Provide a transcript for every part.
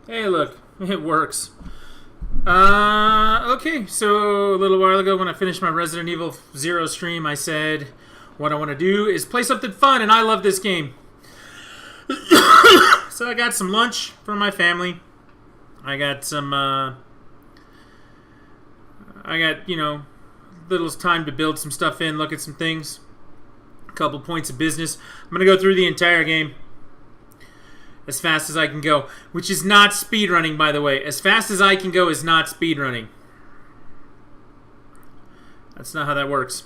Hey, look, it works. Okay, so a little while ago when I finished my Resident Evil 0 stream, I said what I want to do is play something fun, and I love this game. So I got some lunch for my family. I got some, little time to build some stuff in, look at some things. A couple points of business. I'm going to go through the entire game as fast as I can go, which is not speedrunning, by the way. As fast as I can go is not speedrunning. That's not how that works.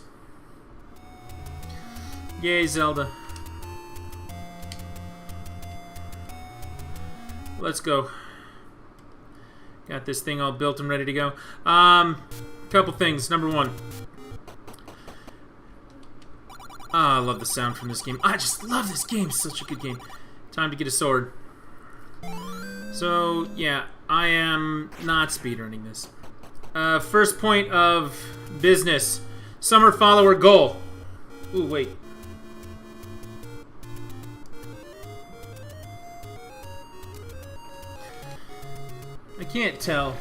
Yay, Zelda. Let's go. Got this thing all built and ready to go. Couple things. Number one. I love the sound from this game. I just love this game. It's such a good game. Time to get a sword. So, yeah, I am not speedrunning this. First point of business. Summer follower goal. Ooh, wait. I can't tell.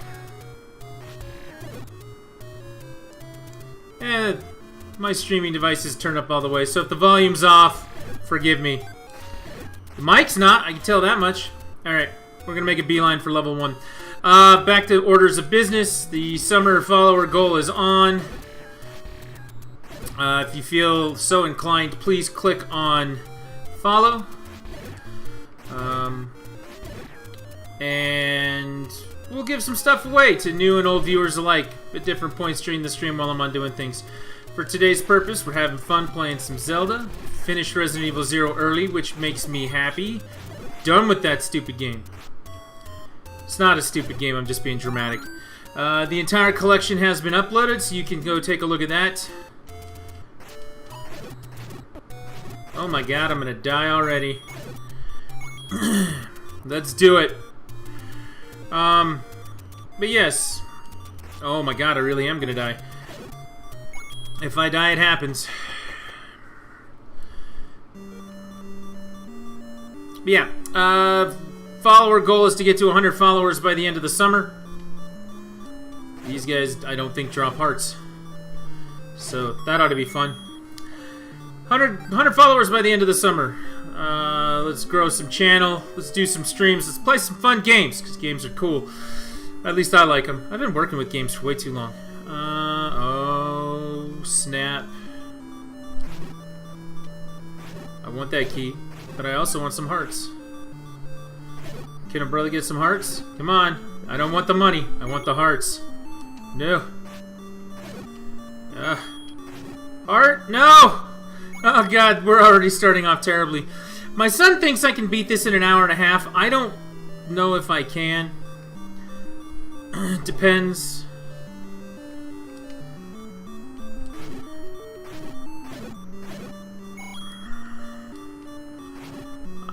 My streaming device is turned up all the way, so if the volume's off, forgive me. The mic's not, I can tell that much. Alright, we're gonna make a beeline for level 1. Back to orders of business. The summer follower goal is on. If you feel so inclined, please click on follow. And we'll give some stuff away to new and old viewers alike at different points during the stream while I'm on doing things. For today's purpose, we're having fun playing some Zelda. Finished Resident Evil 0 early, which makes me happy. Done with that stupid game. It's not a stupid game, I'm just being dramatic. The entire collection has been uploaded, so you can go take a look at that. Oh my god, I'm gonna die already. Let's do it. But yes. Oh my god, I really am gonna die. If I die, it happens. But yeah, follower goal is to get to 100 followers by the end of the summer. These guys, I don't think, drop hearts. So, that ought to be fun. 100 followers by the end of the summer. Let's grow some channel. Let's do some streams. Let's play some fun games, because games are cool. At least I like them. I've been working with games for way too long. Oh, snap. I want that key, but I also want some hearts. Can a brother get some hearts? Come on. I don't want the money. I want the hearts. No. Heart? No! Oh god, we're already starting off terribly. My son thinks I can beat this in an hour and a half. I don't know if I can. Depends.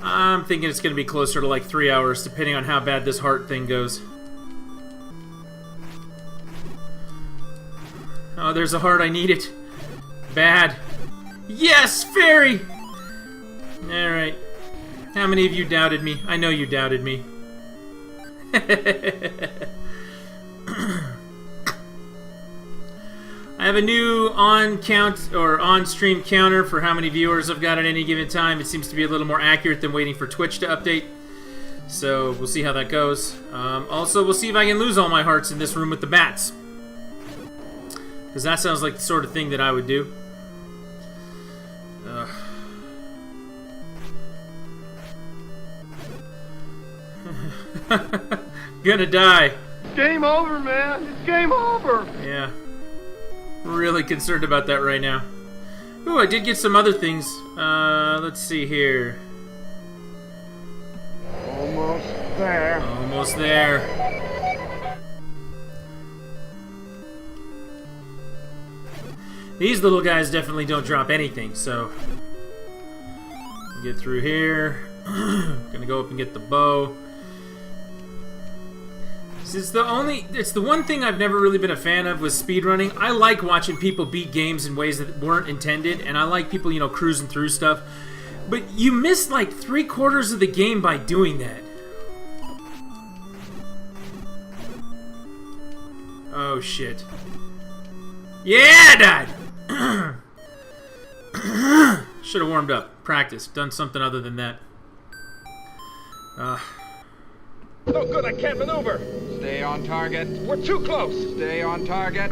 I'm thinking it's going to be closer to like 3 hours, depending on how bad this heart thing goes. Oh, there's a heart. I need it. Bad. Yes, fairy! Alright. How many of you doubted me? I know you doubted me. I have a new on-stream counter for how many viewers I've got at any given time. It seems to be a little more accurate than waiting for Twitch to update. So we'll see how that goes. Also, we'll see if I can lose all my hearts in this room with the bats. Because that sounds like the sort of thing that I would do. Gonna die. Game over, man. It's game over. Yeah. Really concerned about that right now. Ooh, I did get some other things. Let's see here. Almost there. Almost there. These little guys definitely don't drop anything, so get through here. Gonna go up and get the bow. It's the one thing I've never really been a fan of with speedrunning. I like watching people beat games in ways that weren't intended, and I like people, you know, cruising through stuff. But you miss like 3/4 of the game by doing that. Oh, shit. Yeah, I died! Should have warmed up. Practiced. Done something other than that. No good, I can't maneuver. Stay on target. We're too close. Stay on target.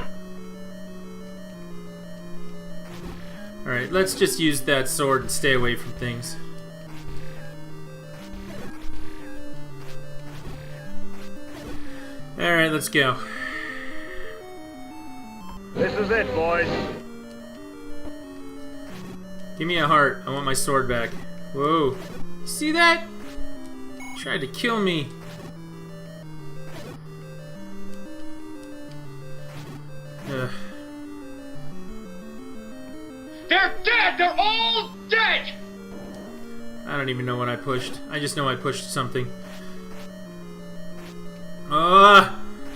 Alright, let's just use that sword and stay away from things. Alright, let's go. This is it, boys. Give me a heart. I want my sword back. Whoa. See that? Tried to kill me. Ugh. They're dead! They're all dead! I don't even know what I pushed. I just know I pushed something.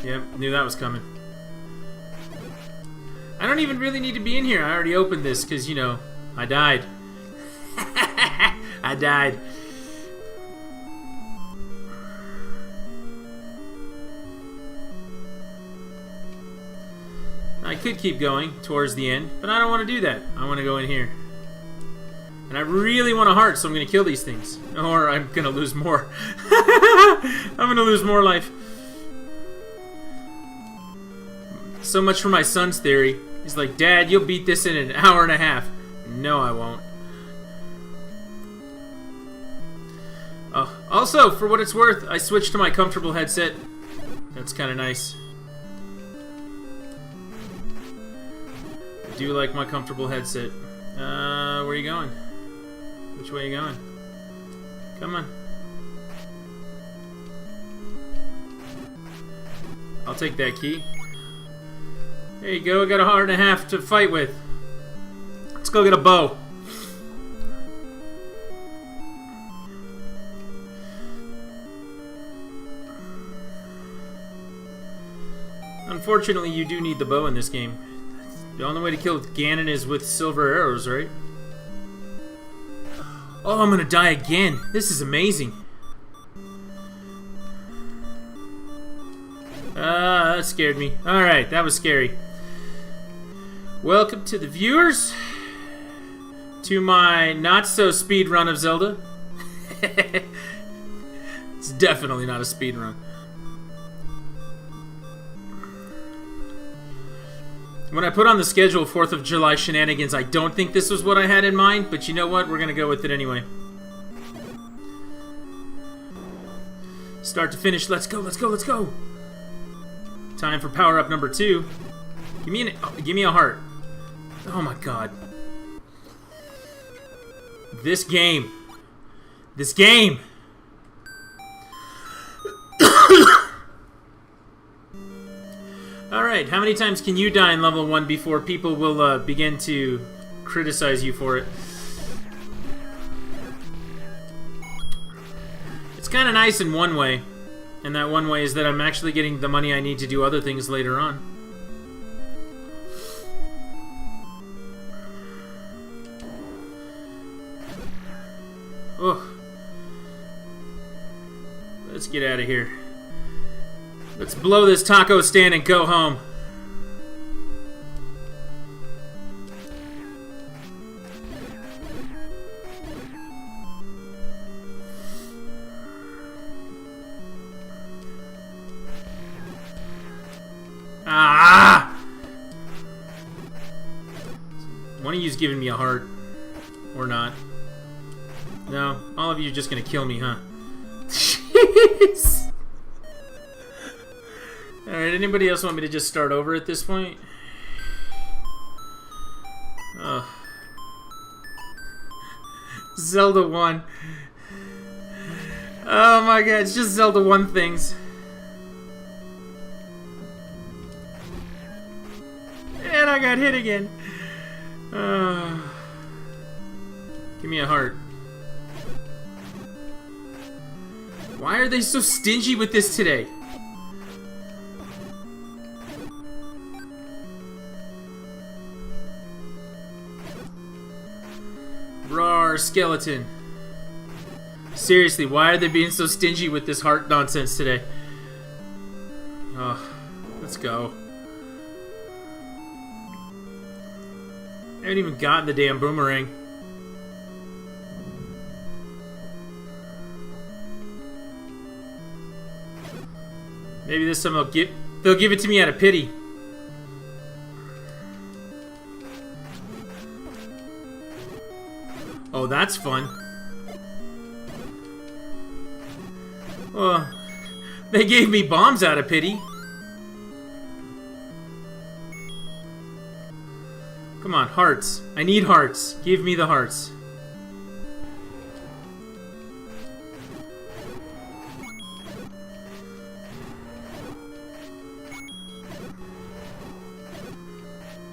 Yep, knew that was coming. I don't even really need to be in here. I already opened this because, you know, I died. I died. I could keep going towards the end, but I don't want to do that. I want to go in here. And I really want a heart, so I'm going to kill these things. Or I'm going to lose more. I'm going to lose more life. So much for my son's theory. He's like, Dad, you'll beat this in an hour and a half. No, I won't. Oh, also, for what it's worth, I switched to my comfortable headset. That's kind of nice. I do like my comfortable headset. Where are you going? Which way are you going? Come on. I'll take that key. There you go, I got a heart and a half to fight with. Let's go get a bow. Unfortunately, you do need the bow in this game. The only way to kill Ganon is with silver arrows, right? Oh, I'm gonna die again. This is amazing. That scared me. Alright, that was scary. Welcome to the viewers. To my not-so-speed run of Zelda. It's definitely not a speed run. When I put on the schedule 4th of July shenanigans, I don't think this was what I had in mind, but you know what? We're gonna go with it anyway. Start to finish, let's go, let's go, let's go! Time for power-up number 2. Give me a heart. Oh my god. This game. This game! Alright, how many times can you die in level 1 before people will begin to criticize you for it? It's kind of nice in one way, and that one way is that I'm actually getting the money I need to do other things later on. Oh. Let's get out of here. Let's blow this taco stand and go home. Ah! One of you's giving me a heart. Or not. No, all of you are just gonna kill me, huh? Jeez! Alright, anybody else want me to just start over at this point? Oh. Zelda 1. Oh my god, it's just Zelda 1 things. And I got hit again. Give me a heart. Why are they so stingy with this today? Roar, skeleton. Seriously, why are they being so stingy with this heart nonsense today? Oh, let's go. I haven't even gotten the damn boomerang. Maybe this time they'll give it to me out of pity. Oh, that's fun. Oh, they gave me bombs out of pity. Come on, hearts. I need hearts. Give me the hearts.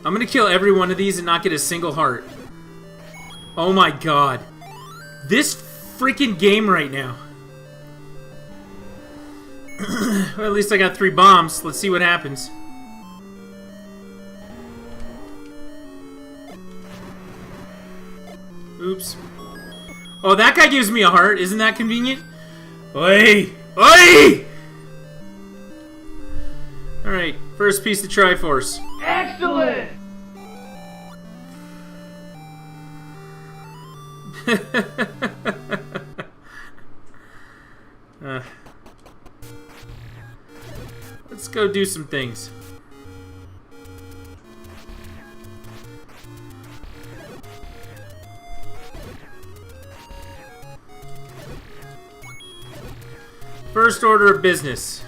I'm gonna kill every one of these and not get a single heart. Oh my god. This freaking game right now. Well, at least I got 3 bombs. Let's see what happens. Oops. Oh, that guy gives me a heart. Isn't that convenient? Oi! Oi! Alright, first piece of Triforce. Excellent! Let's go do some things. First order of business.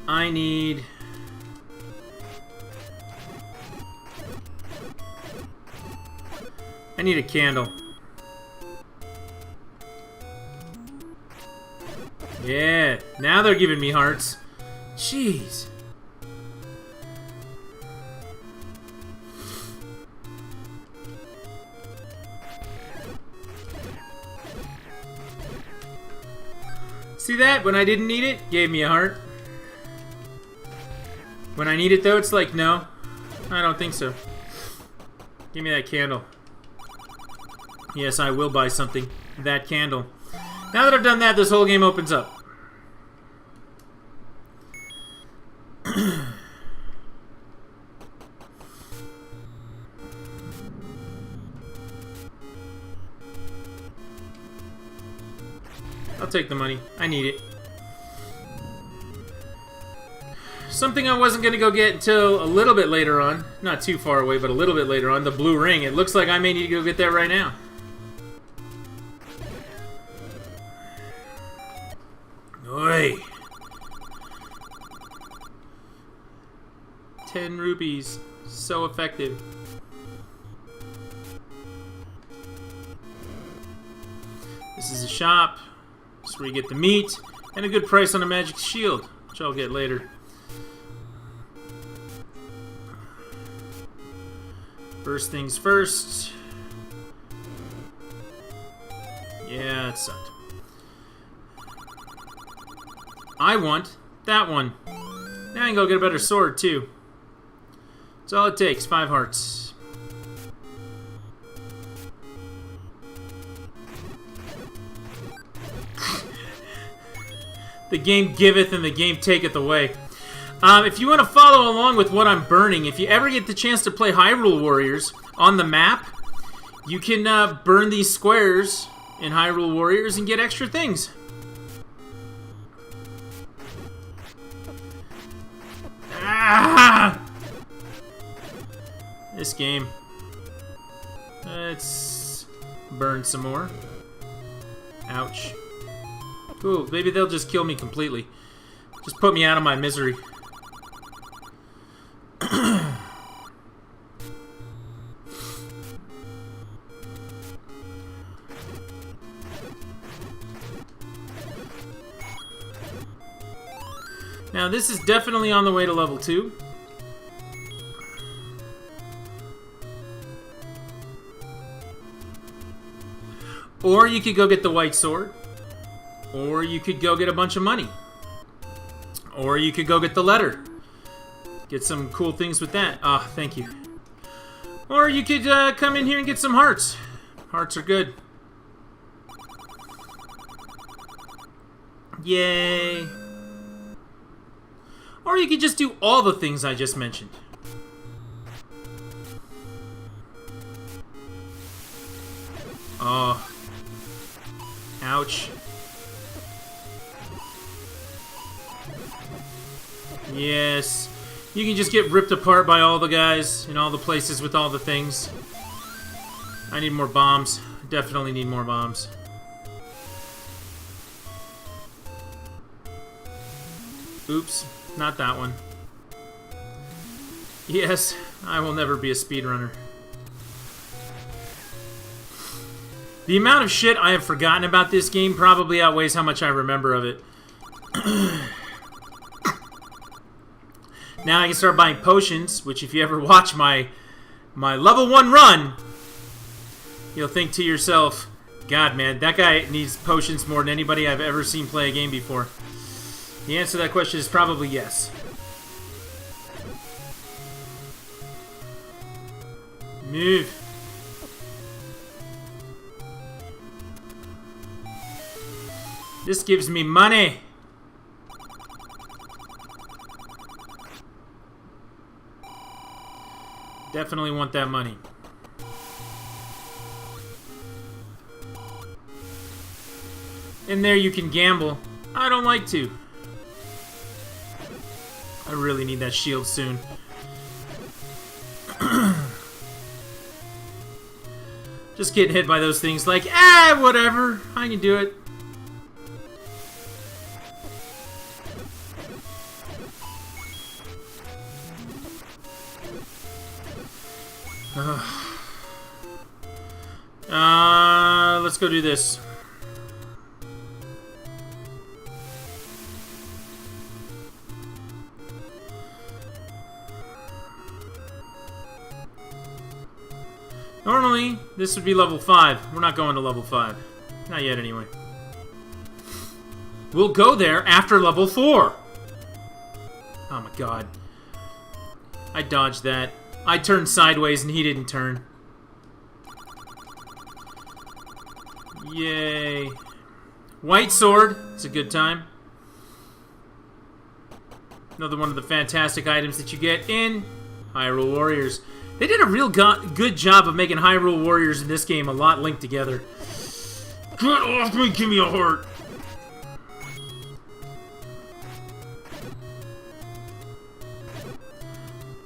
I need... a candle. Yeah, now they're giving me hearts. Jeez. See that? When I didn't need it, gave me a heart. When I need it though, it's like, no, I don't think so. Give me that candle. Yes, I will buy something. That candle. Now that I've done that, this whole game opens up. I'll take the money. I need it. Something I wasn't going to go get until a little bit later on. Not too far away, but a little bit later on. The blue ring. It looks like I may need to go get that right now. Oi! 10 rupees. So effective. This is a shop. This is where you get the meat. And a good price on a magic shield, which I'll get later. First things first. Yeah, it sucked. I want that one. Now I can go get a better sword, too. That's all it takes, 5 hearts. The game giveth and the game taketh away. If you want to follow along with what I'm burning, if you ever get the chance to play Hyrule Warriors on the map, you can burn these squares in Hyrule Warriors and get extra things. Ah! This game. Let's burn some more. Ouch. Cool, maybe they'll just kill me completely. Just put me out of my misery. Now this is definitely on the way to level 2. Or you could go get the white sword. Or you could go get a bunch of money. Or you could go get the letter. Get some cool things with that. Ah, thank you. Or you could come in here and get some hearts. Hearts are good. Yay. Or you could just do all the things I just mentioned. Oh. Ouch. Yes. You can just get ripped apart by all the guys in all the places with all the things. I need more bombs. Definitely need more bombs. Oops. Not that one. Yes, I will never be a speedrunner. The amount of shit I have forgotten about this game probably outweighs how much I remember of it. Now I can start buying potions, which if you ever watch my level 1 run, you'll think to yourself, God, man, that guy needs potions more than anybody I've ever seen play a game before. The answer to that question is probably yes. Move. This gives me money. Definitely want that money. In there you can gamble. I don't like to. I really need that shield soon. Just getting hit by those things like, whatever. I can do it. Let's go do this. Normally, this would be level 5. We're not going to level 5. Not yet, anyway. We'll go there after level 4. Oh my god. I dodged that. I turned sideways and he didn't turn. Yay. White sword. It's a good time. Another one of the fantastic items that you get in Hyrule Warriors. They did a real good job of making Hyrule Warriors in this game a lot linked together. Get off me, give me a heart.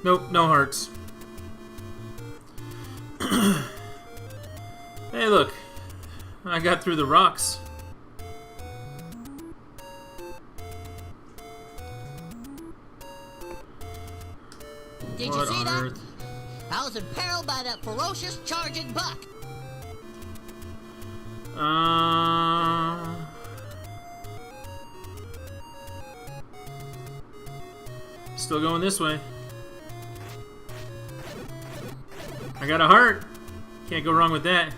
Nope, no hearts. Hey, look. I got through the rocks. Did What you see on that? earth? I was imperiled by that ferocious charging buck. Still going this way. I got a heart. Can't go wrong with that.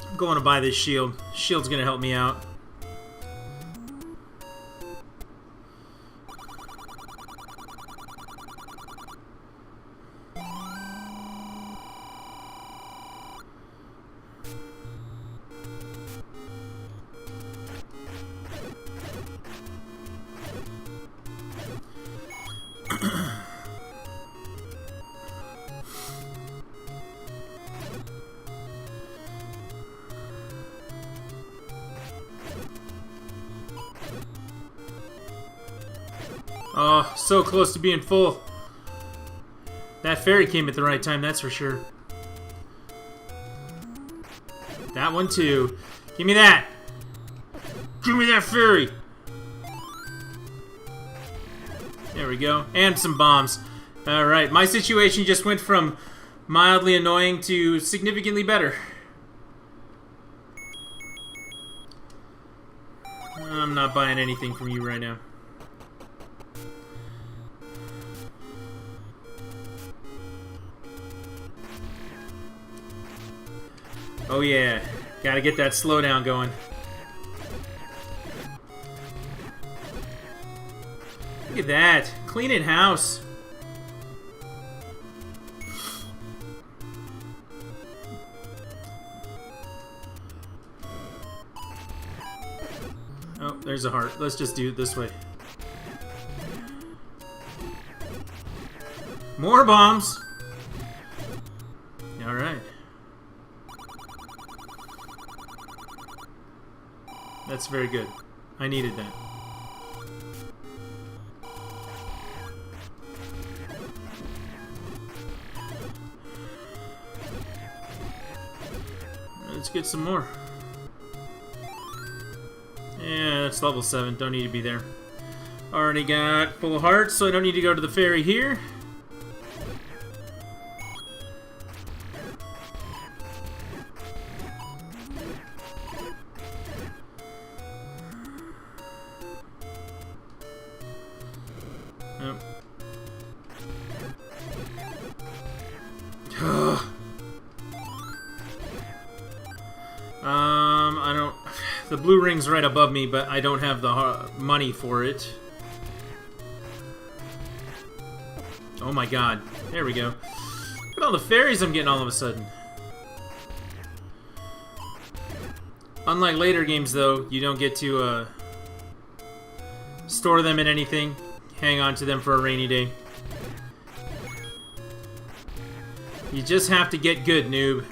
I'm going to buy this shield. Shield's gonna help me out. Oh, so close to being full. That fairy came at the right time, that's for sure. That one too. Give me that! Give me that fairy! There we go. And some bombs. Alright, my situation just went from mildly annoying to significantly better. I'm not buying anything from you right now. Oh yeah, gotta get that slowdown going. Look at that, cleaning house. Oh, there's a heart. Let's just do it this way. More bombs. All right. That's very good. I needed that. Let's get some more. Yeah, that's level 7. Don't need to be there. Already got full hearts, so I don't need to go to the ferry here. Nope. I don't... The blue ring's right above me, but I don't have the money for it. Oh my god. There we go. Look at all the fairies I'm getting all of a sudden. Unlike later games, though, you don't get to store them in anything. Hang on to them for a rainy day. You just have to get good, noob.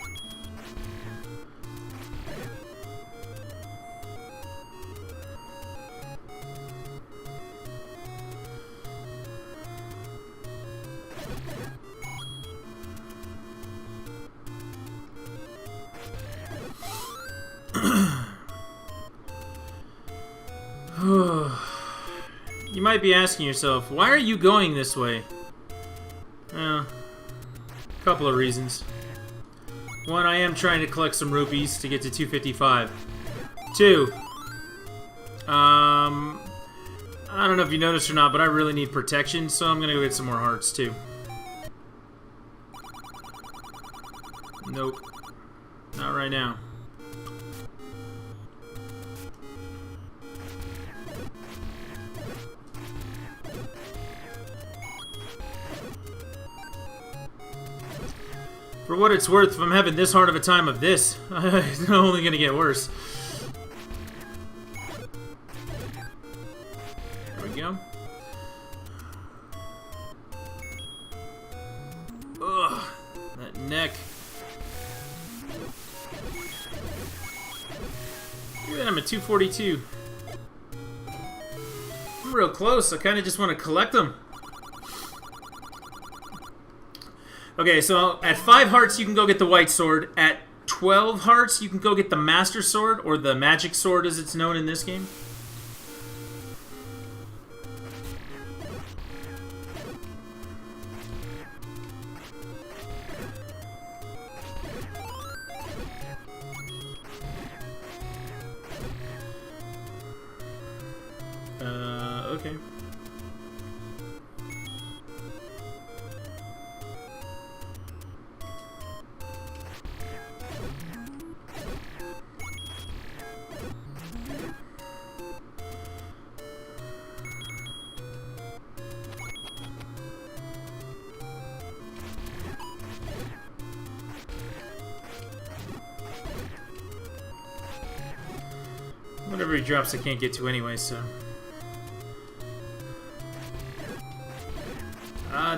You might be asking yourself, why are you going this way? Well, a couple of reasons. One, I am trying to collect some rupees to get to 255. Two, I don't know if you noticed or not, but I really need protection, so I'm gonna go get some more hearts too. Nope. Not right now. For what it's worth, if I'm having this hard of a time of this, it's only gonna get worse. There we go. Ugh, that neck. Look at that, I'm at 242. I'm real close. I kind of just want to collect them. Okay, so at 5 hearts you can go get the white sword. At 12 hearts you can go get the master sword, or the magic sword as it's known in this game. Okay. Whatever he drops I can't get to anyway, so...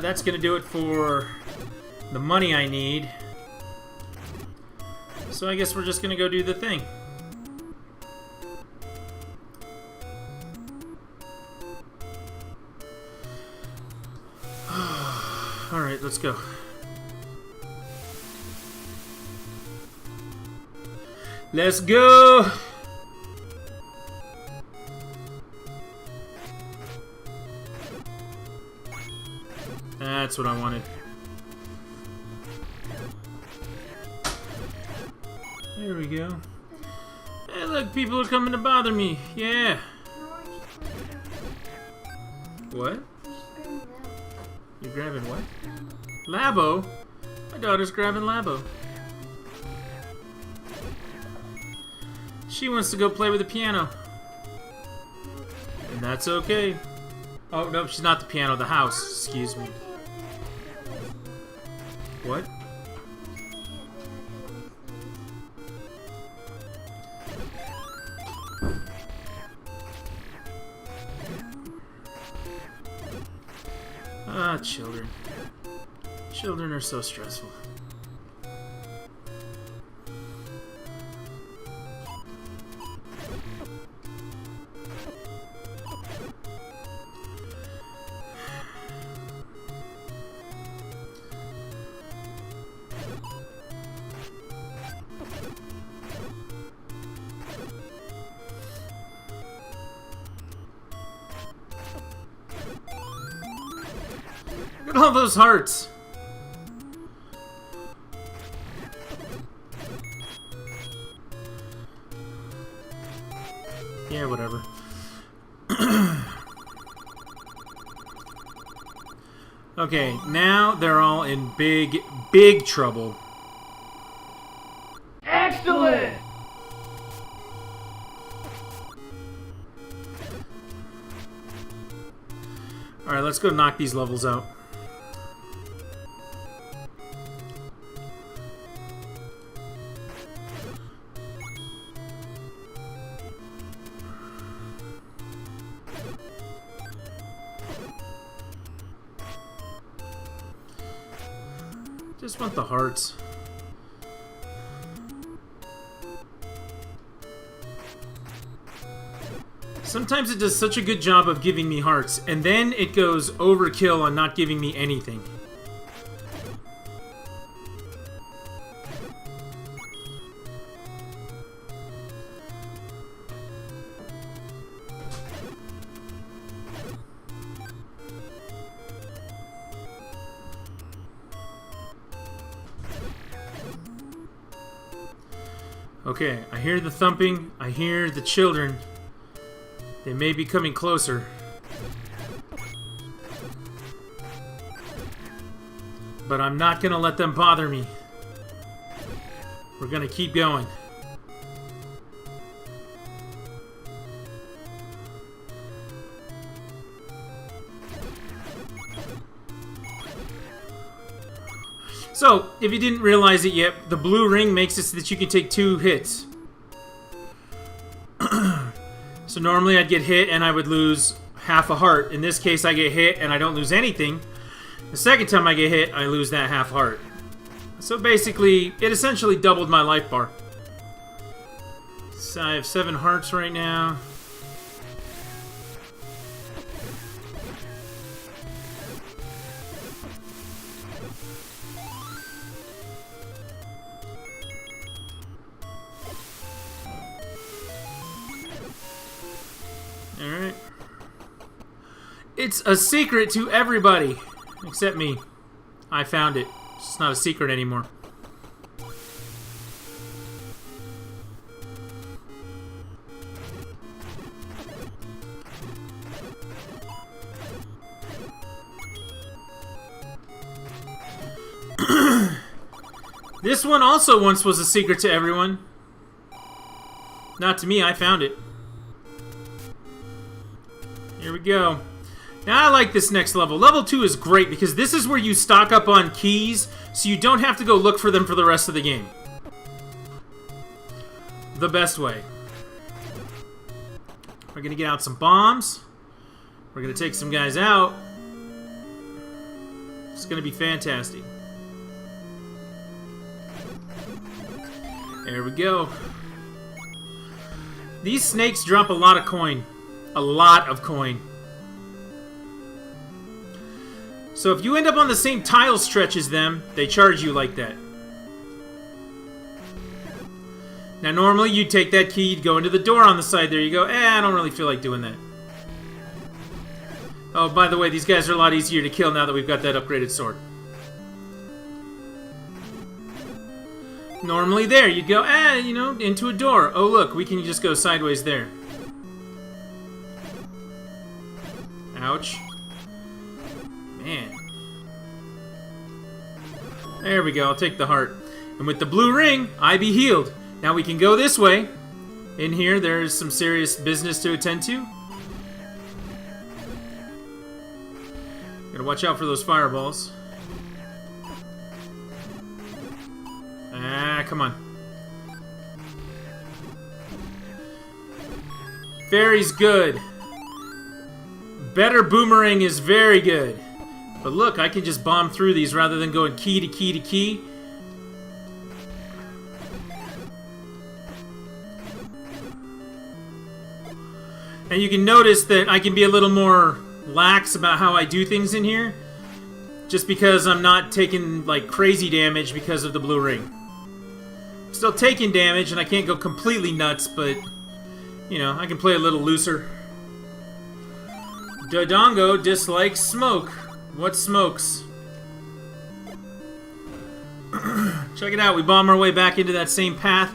that's gonna do it for the money I need. So I guess we're just gonna go do the thing. Alright, let's go. Let's go! That's what I wanted. There we go. Hey, look, people are coming to bother me. Yeah. What? You're grabbing what? Labo? My daughter's grabbing Labo. She wants to go play with the piano. And that's okay. Oh, no, she's not the piano, the house. Excuse me. What? Ah, children. Children are so stressful. Look at all those hearts. Yeah, whatever. Okay, now they're all in big, big trouble. Excellent! Alright, let's go knock these levels out. Just want the hearts. Sometimes it does such a good job of giving me hearts, and then it goes overkill on not giving me anything. Okay, I hear the thumping, I hear the children. They may be coming closer. But I'm not gonna let them bother me. We're gonna keep going. So, if you didn't realize it yet, the blue ring makes it so that you can take 2 hits. So normally I'd get hit and I would lose half a heart. In this case, I get hit and I don't lose anything. The second time I get hit, I lose that half heart. So basically, it essentially doubled my life bar. So I have 7 hearts right now. Alright. It's a secret to everybody, except me. I found it. It's not a secret anymore. This one also once was a secret to everyone. Not to me, I found it. Here we go. Now I like this next level. Level 2 is great because this is where you stock up on keys so you don't have to go look for them for the rest of the game. The best way. We're gonna get out some bombs. We're gonna take some guys out. It's gonna be fantastic. There we go. These snakes drop a lot of coin. A lot of coin. So if you end up on the same tile stretch as them, they charge you like that. Now normally you'd take that key, you'd go into the door on the side there, you go, I don't really feel like doing that. Oh, by the way, these guys are a lot easier to kill now that we've got that upgraded sword. Normally there, you'd go, you know, into a door. Oh look, we can just go sideways there. Ouch. Man. There we go, I'll take the heart. And with the blue ring, I be healed. Now we can go this way. In here, there's some serious business to attend to. Gotta watch out for those fireballs. Come on. Fairy's good. Better boomerang is very good. But look, I can just bomb through these rather than going key to key to key. And you can notice that I can be a little more lax about how I do things in here. Just because I'm not taking like crazy damage because of the blue ring. I'm still taking damage and I can't go completely nuts, but you know, I can play a little looser. Dodongo dislikes smoke. What smokes? Check it out. We bomb our way back into that same path,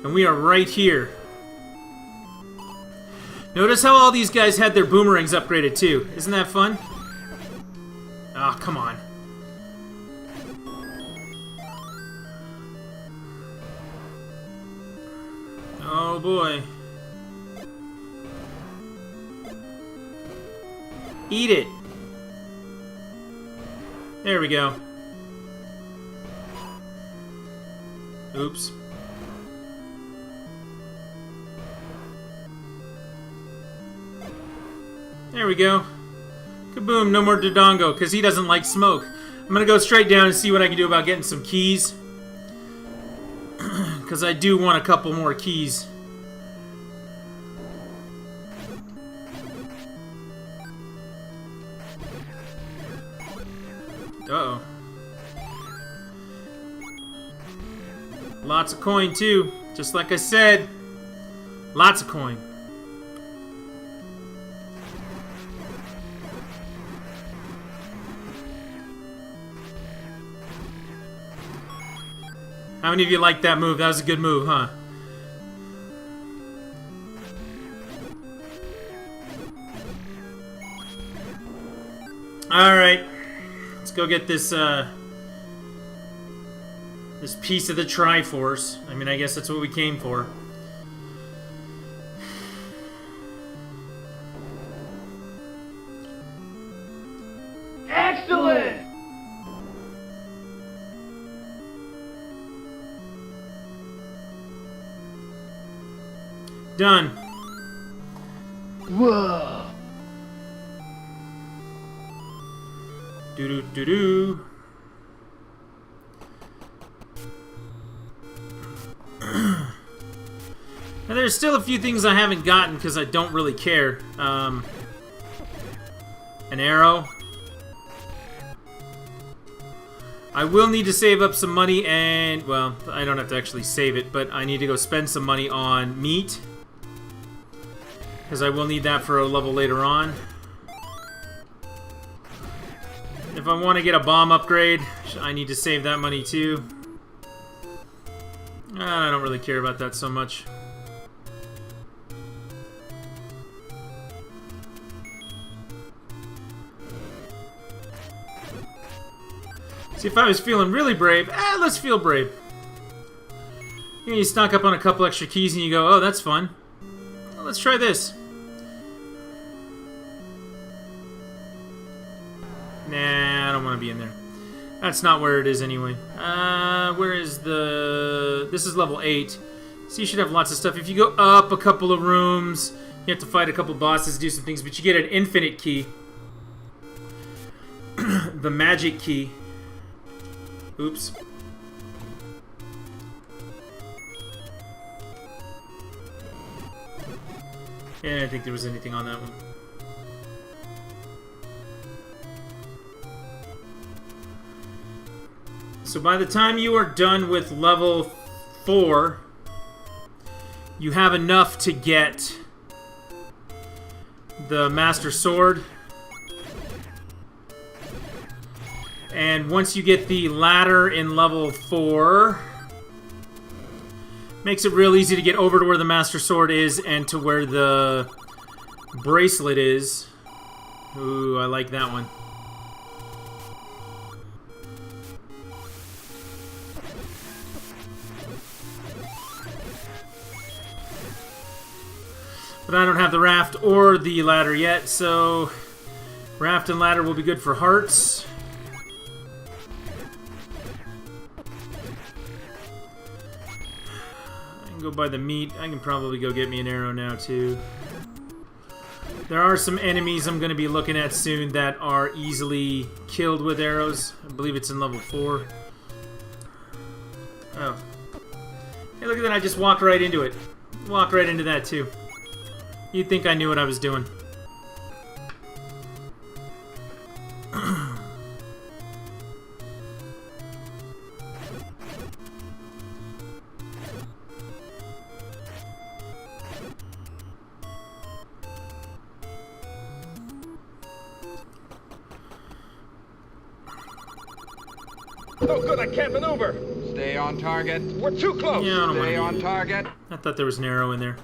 and we are right here. Notice how all these guys had their boomerangs upgraded too. Isn't that fun? Ah, oh, come on. Oh boy. Eat it. There we go. Oops. There we go. Kaboom, no more Dodongo, because he doesn't like smoke. I'm going to go straight down and see what I can do about getting some keys. Because I do want a couple more keys. Uh-oh. Lots of coin, too. Just like I said. Lots of coin. How many of you liked that move? That was a good move, huh? Alright. Let's go get this, this piece of the Triforce. I mean, I guess that's what we came for. Excellent! Done. Whoa! Do-do-do-do. Now, there's still a few things I haven't gotten because I don't really care. An arrow. I will need to save up some money and, well, I don't have to actually save it, but I need to go spend some money on meat. Because I will need that for a level later on. If I want to get a bomb upgrade, I need to save that money too. I don't really care about that so much. See, if I was feeling really brave, let's feel brave. You know, you stock up on a couple extra keys and you go, oh, that's fun. Well, let's try this. Nah, I don't want to be in there. That's not where it is anyway. Where is the... This is level 8. So you should have lots of stuff. If you go up a couple of rooms, you have to fight a couple bosses, do some things, but you get an infinite key. The magic key. Oops. Yeah, I didn't think there was anything on that one. So by the time you are done with level 4, you have enough to get the Master Sword. And once you get the ladder in level 4, makes it real easy to get over to where the Master Sword is and to where the bracelet is. Ooh, I like that one. But I don't have the raft or the ladder yet, so raft and ladder will be good for hearts. I can go buy the meat. I can probably go get me an arrow now, too. There are some enemies I'm going to be looking at soon that are easily killed with arrows. I believe it's in level 4. Oh. Hey, look at that. I just walked right into it. Walked right into that, too. You'd think I knew what I was doing. No good, I can't maneuver. Stay on target. We're too close. Yeah, I don't want Stay to on need it. target. I thought there was an arrow in there.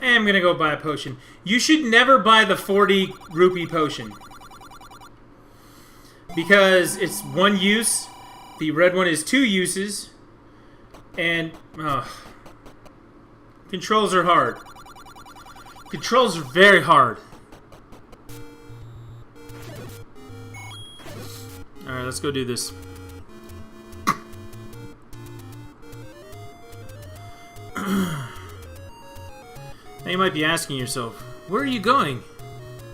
I'm gonna go buy a potion. You should never buy the 40 rupee potion. Because it's one use. The red one is 2 uses. And, controls are hard. Controls are very hard. Alright, let's go do this. Now you might be asking yourself, where are you going?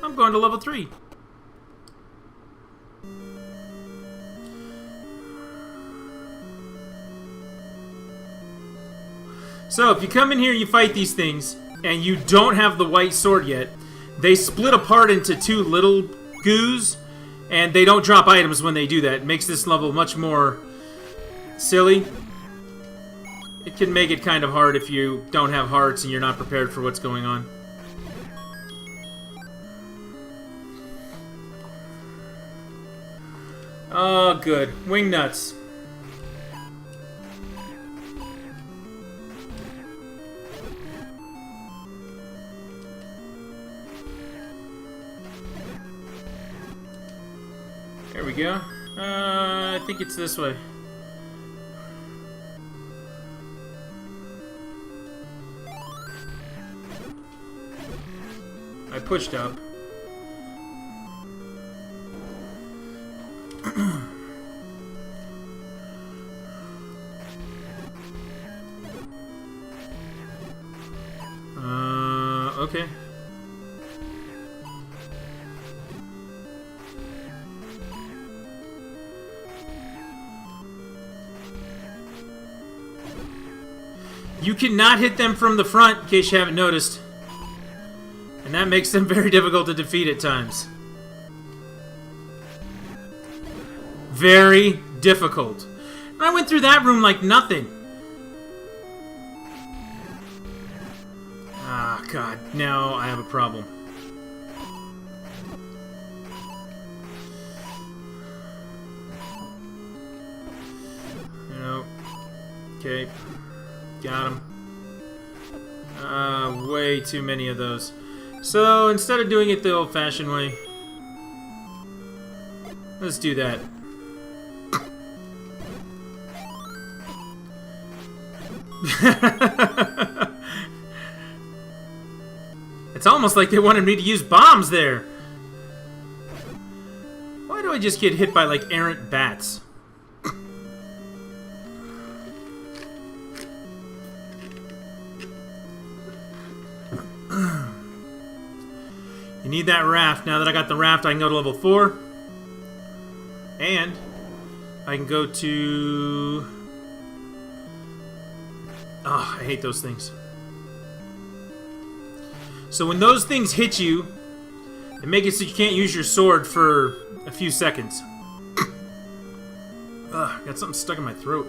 I'm going to level 3. So, if you come in here and you fight these things, and you don't have the white sword yet, they split apart into 2 little goos, and they don't drop items when they do that. It makes this level much more silly. It can make it kind of hard if you don't have hearts and you're not prepared for what's going on. Oh, good. Wing nuts. There we go. I think it's this way. I pushed up. Okay. You cannot hit them from the front, in case you haven't noticed. And that makes them very difficult to defeat at times. Very difficult. And I went through that room like nothing. Ah, God. Now I have a problem. No. Okay. Got him. Way too many of those. So, instead of doing it the old-fashioned way, let's do that. It's almost like they wanted me to use bombs there. Why do I just get hit by, like, errant bats? You need that raft. Now that I got the raft, I can go to level 4. And I can go to... Oh, I hate those things. So when those things hit you, they make it so you can't use your sword for a few seconds. Ugh, got something stuck in my throat.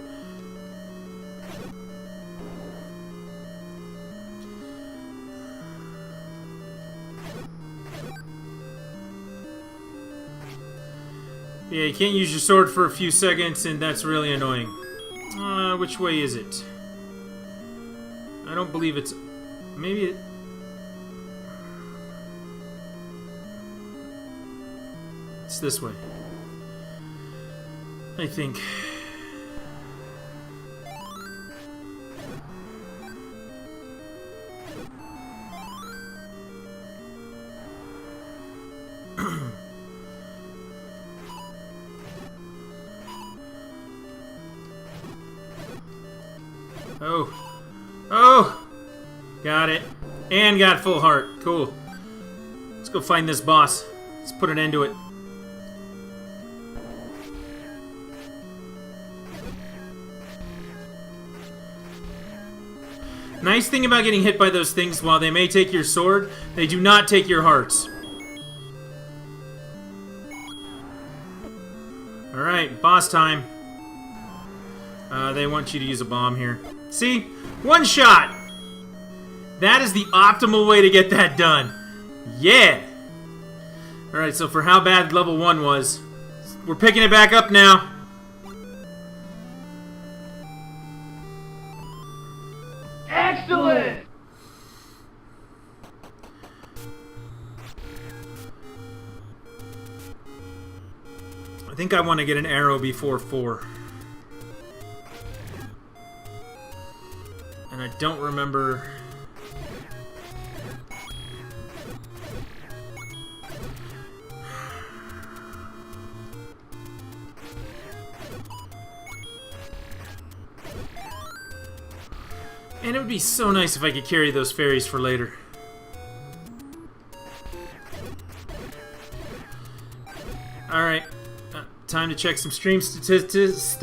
Yeah, you can't use your sword for a few seconds, and that's really annoying. Which way is it? I don't believe it's... Maybe it... It's this way. I think. Oh. Oh! Got it. And got full heart. Cool. Let's go find this boss. Let's put an end to it. Nice thing about getting hit by those things, while they may take your sword, they do not take your hearts. Alright, boss time. They want you to use a bomb here. See? One shot! That is the optimal way to get that done. Yeah! Alright, so for how bad level 1 was, we're picking it back up now. Excellent! I think I want to get an arrow before 4. And I don't remember... And it would be so nice if I could carry those fairies for later. Alright. Time to check some stream statistics.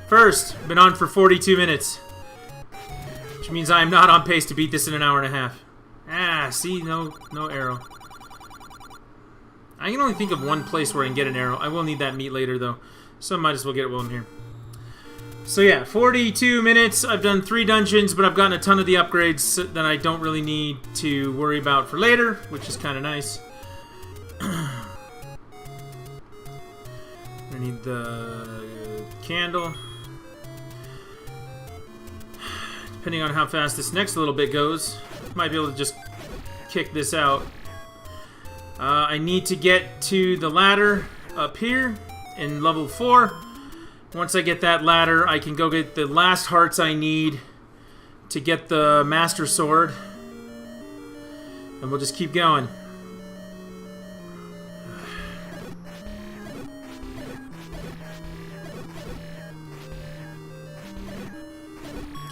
First, been on for 42 minutes. Which means I am not on pace to beat this in an hour and a half. Ah, see? No arrow. I can only think of one place where I can get an arrow. I will need that meat later, though. So I might as well get it while I'm here. So yeah, 42 minutes. I've done 3 dungeons, but I've gotten a ton of the upgrades that I don't really need to worry about for later, which is kind of nice. I need the candle. Depending on how fast this next little bit goes, might be able to just kick this out. I need to get to the ladder up here in level 4. Once I get that ladder, I can go get the last hearts I need to get the Master Sword. And we'll just keep going.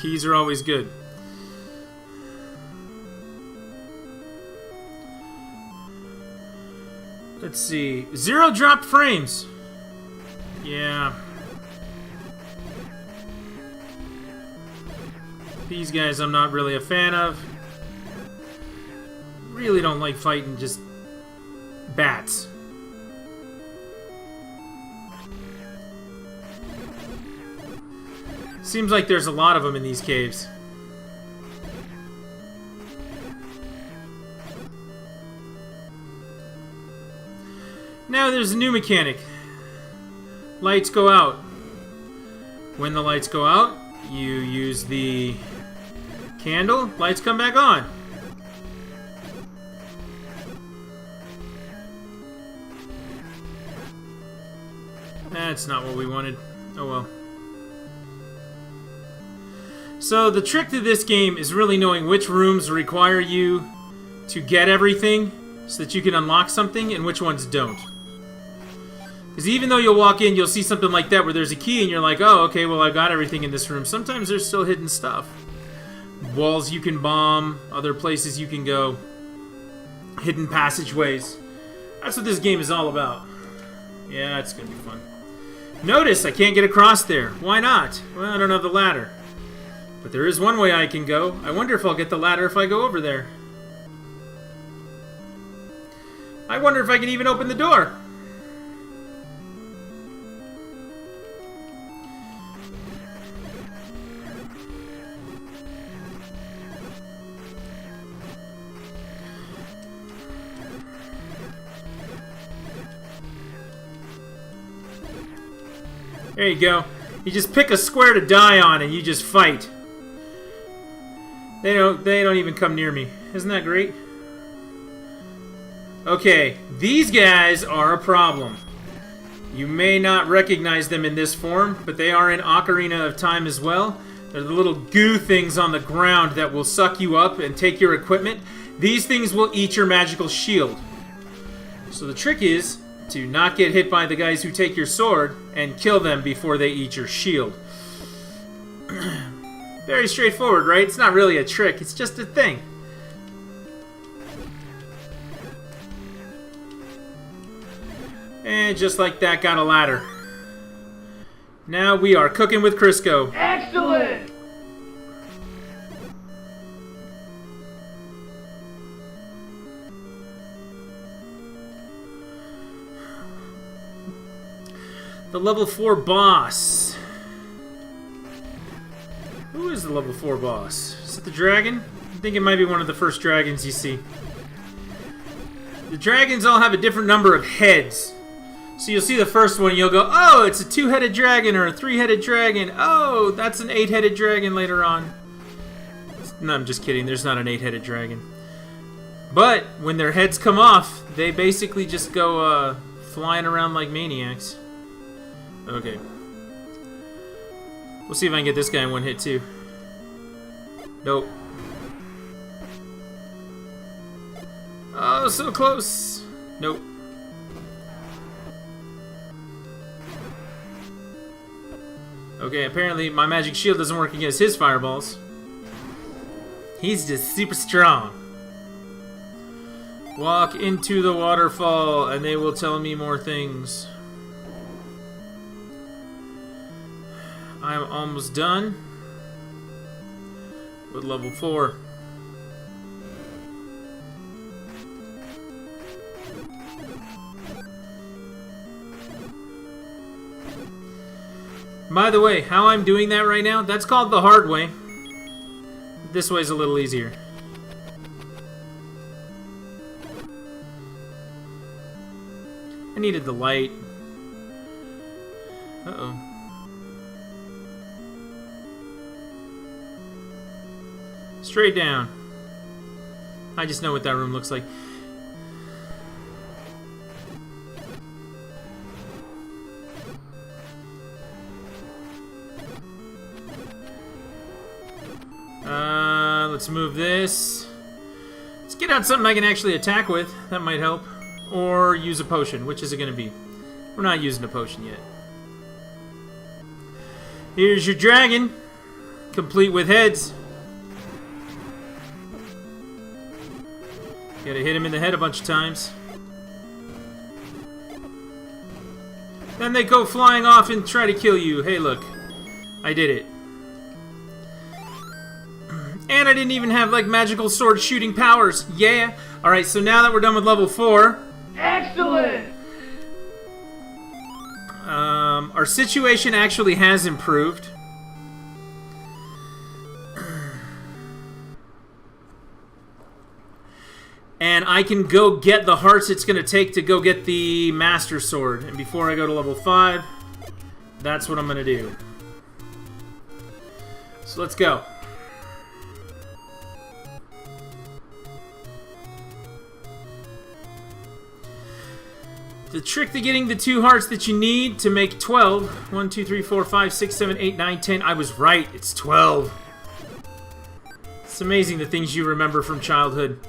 Keys are always good. Let's see. 0 dropped frames. Yeah. These guys I'm not really a fan of. Really don't like fighting just bats. Seems like there's a lot of them in these caves. Now there's a new mechanic. Lights go out. When the lights go out, you use the candle, lights come back on. That's not what we wanted. Oh well. So the trick to this game is really knowing which rooms require you to get everything so that you can unlock something and which ones don't. Because even though you'll walk in, you'll see something like that where there's a key and you're like, oh, okay, well, I got everything in this room. Sometimes there's still hidden stuff. Walls you can bomb, other places you can go, hidden passageways. That's what this game is all about. Yeah, it's going to be fun. Notice I can't get across there. Why not? Well, I don't have the ladder. But there is one way I can go. I wonder if I'll get the ladder if I go over there. I wonder if I can even open the door. There you go. You just pick a square to die on and you just fight. They don't even come near me. Isn't that great? Okay, these guys are a problem. You may not recognize them in this form, but they are in Ocarina of Time as well. They're the little goo things on the ground that will suck you up and take your equipment. These things will eat your magical shield. So the trick is to not get hit by the guys who take your sword and kill them before they eat your shield. Very straightforward, right? It's not really a trick, it's just a thing. And just like that, got a ladder. Now we are cooking with Crisco. Excellent! The level 4 boss. Who is the level 4 boss? Is it the dragon? I think it might be one of the first dragons you see. The dragons all have a different number of heads. So you'll see the first one, you'll go, oh, it's a 2-headed dragon or a 3-headed dragon. Oh, that's an 8-headed dragon later on. No, I'm just kidding. There's not an 8-headed dragon. But when their heads come off, they basically just go flying around like maniacs. Okay. We'll see if I can get this guy in one hit too. Nope. Oh, so close. Nope. Okay, apparently my magic shield doesn't work against his fireballs. He's just super strong. Walk into the waterfall and they will tell me more things. I'm almost done with level 4. By the way, how I'm doing that right now, that's called the hard way. This way's a little easier. I needed the light. Uh-oh. Straight down. I just know what that room looks like. Let's move this. Let's get out something I can actually attack with. That might help. Or use a potion. Which is it going to be? We're not using a potion yet. Here's your dragon. Complete with heads. Gotta hit him in the head a bunch of times. Then they go flying off and try to kill you. Hey, look. I did it. And I didn't even have, like, magical sword shooting powers. Yeah. Alright, so now that we're done with level 4... Excellent! Our situation actually has improved. And I can go get the hearts it's going to take to go get the Master Sword. And before I go to level 5, that's what I'm going to do. So let's go. The trick to getting the 2 hearts that you need to make 12. 1, 2, 3, 4, 5, 6, 7, 8, 9, 10. I was right. It's 12. It's amazing the things you remember from childhood.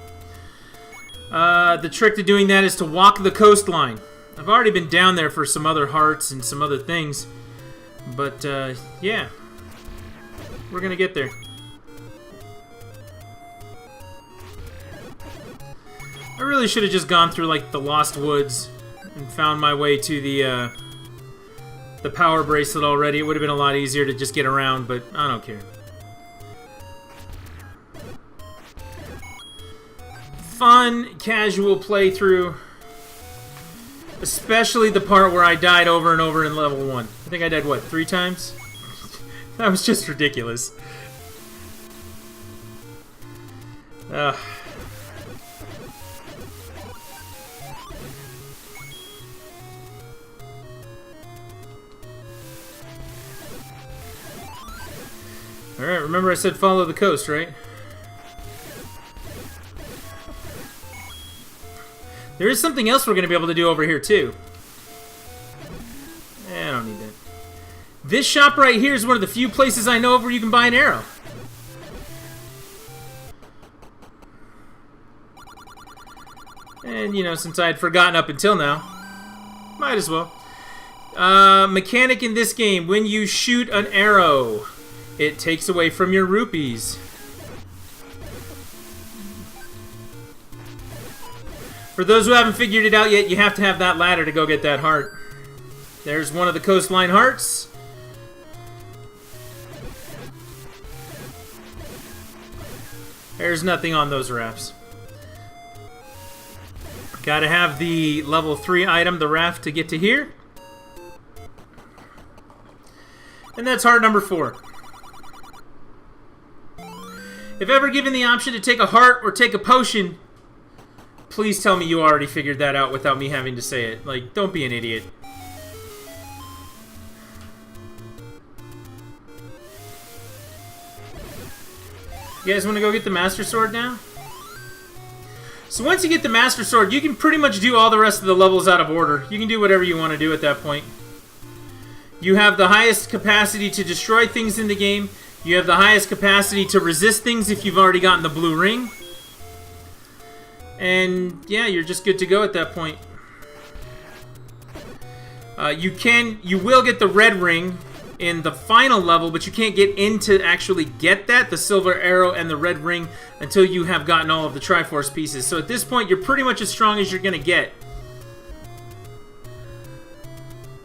The trick to doing that is to walk the coastline. I've already been down there for some other hearts and some other things. But, yeah. We're gonna get there. I really should have just gone through, like, the Lost Woods and found my way to the power bracelet already. It would have been a lot easier to just get around, but I don't care. Fun, casual playthrough. Especially the part where I died over and over in level 1. I think I died, what, 3 times? That was just ridiculous. Alright, remember I said follow the coast, right? There is something else we're going to be able to do over here, too. I don't need that. This shop right here is one of the few places I know of where you can buy an arrow. And, you know, since I had forgotten up until now, might as well. Mechanic in this game, when you shoot an arrow, it takes away from your rupees. For those who haven't figured it out yet, you have to have that ladder to go get that heart. There's one of the coastline hearts. There's nothing on those rafts. Gotta have the level 3 item, the raft, to get to here. And that's heart number 4. If ever given the option to take a heart or take a potion, please tell me you already figured that out without me having to say it. Like, don't be an idiot. You guys want to go get the Master Sword now? So once you get the Master Sword, you can pretty much do all the rest of the levels out of order. You can do whatever you want to do at that point. You have the highest capacity to destroy things in the game. You have the highest capacity to resist things if you've already gotten the blue ring. And yeah, you're just good to go at that point. You will get the red ring in the final level, but you can't get in to actually get that, the silver arrow and the red ring, until you have gotten all of the Triforce pieces. So at this point, you're pretty much as strong as you're going to get.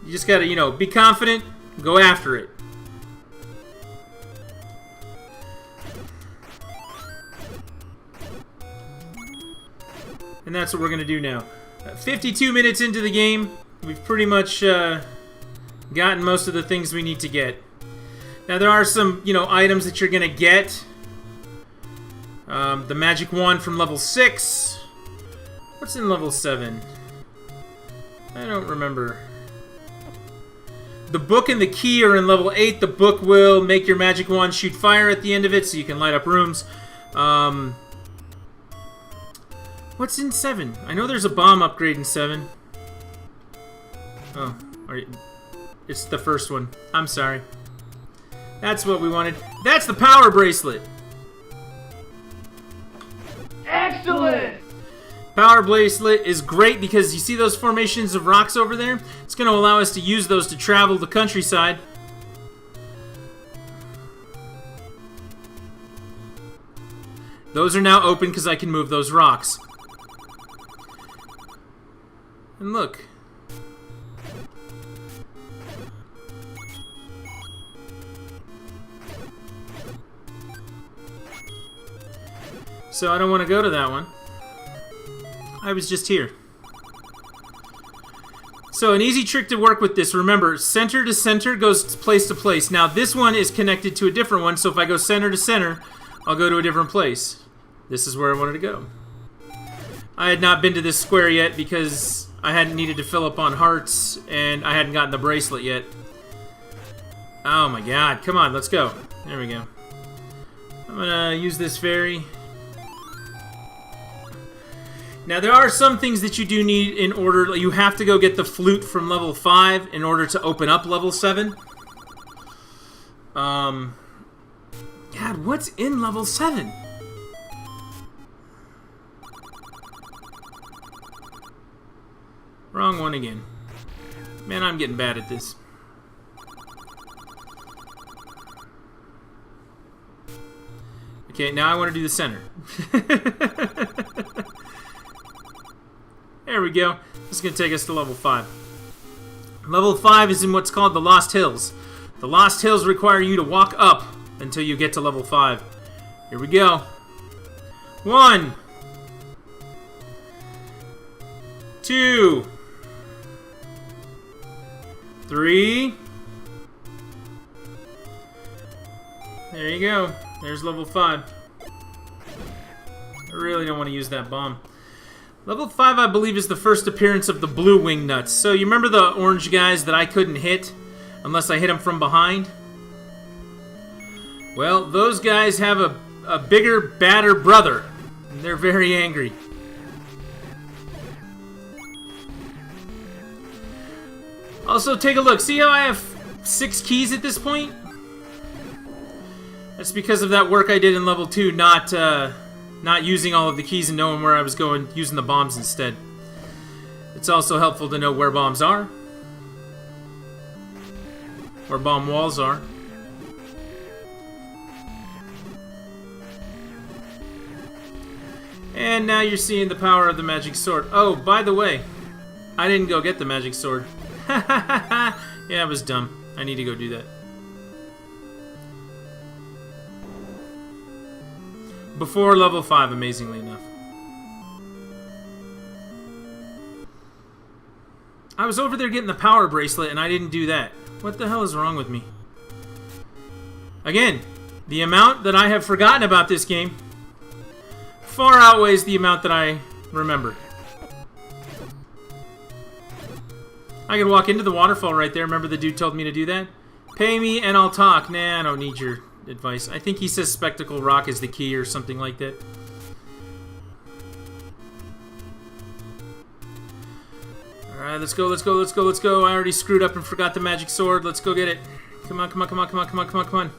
You just got to, you know, be confident, go after it. And that's what we're going to do now. 52 minutes into the game, we've pretty much gotten most of the things we need to get. Now there are some, you know, items that you're going to get. The magic wand from level 6. What's in level 7? I don't remember. The book and the key are in level 8. The book will make your magic wand shoot fire at the end of it so you can light up rooms. What's in 7? I know there's a bomb upgrade in 7. Oh, it's the first one. I'm sorry. That's what we wanted. That's the power bracelet. Excellent! Power bracelet is great because you see those formations of rocks over there? It's going to allow us to use those to travel the countryside. Those are now open because I can move those rocks. And look. So I don't want to go to that one. I was just here. So an easy trick to work with this, remember, center to center goes place to place. Now this one is connected to a different one, so if I go center to center, I'll go to a different place. This is where I wanted to go. I had not been to this square yet because I hadn't needed to fill up on hearts and I hadn't gotten the bracelet yet. Oh my god, come on, let's go. There we go. I'm gonna use this fairy. Now there are some things that you do need in order. You have to go get the flute from level 5 in order to open up level 7. God, what's in level 7? Wrong one again. Man, I'm getting bad at this. Okay, now I want to do the center. There we go. This is going to take us to level 5. Level 5 is in what's called the Lost Hills. The Lost Hills require you to walk up until you get to level 5. Here we go. 1, 2, 3. There you go. There's level 5. I really don't want to use that bomb. Level 5, I believe, is the first appearance of the blue wing nuts. So you remember the orange guys that I couldn't hit unless I hit them from behind? Well, those guys have a bigger, badder brother. And they're very angry. Also, take a look. See how I have 6 keys at this point? That's because of that work I did in level 2, not using all of the keys and knowing where I was going, using the bombs instead. It's also helpful to know where bombs are. Where bomb walls are. And now you're seeing the power of the magic sword. Oh, by the way, I didn't go get the magic sword. Yeah, it was dumb. I need to go do that. Before level 5, amazingly enough. I was over there getting the power bracelet and I didn't do that. What the hell is wrong with me? Again, the amount that I have forgotten about this game far outweighs the amount that I remember. I can walk into the waterfall right there. Remember the dude told me to do that? Pay me and I'll talk. Nah, I don't need your advice. I think he says Spectacle Rock is the key or something like that. Alright, let's go, let's go, let's go, let's go. I already screwed up and forgot the magic sword. Let's go get it. Come on, come on, come on, come on, come on, come on, come on.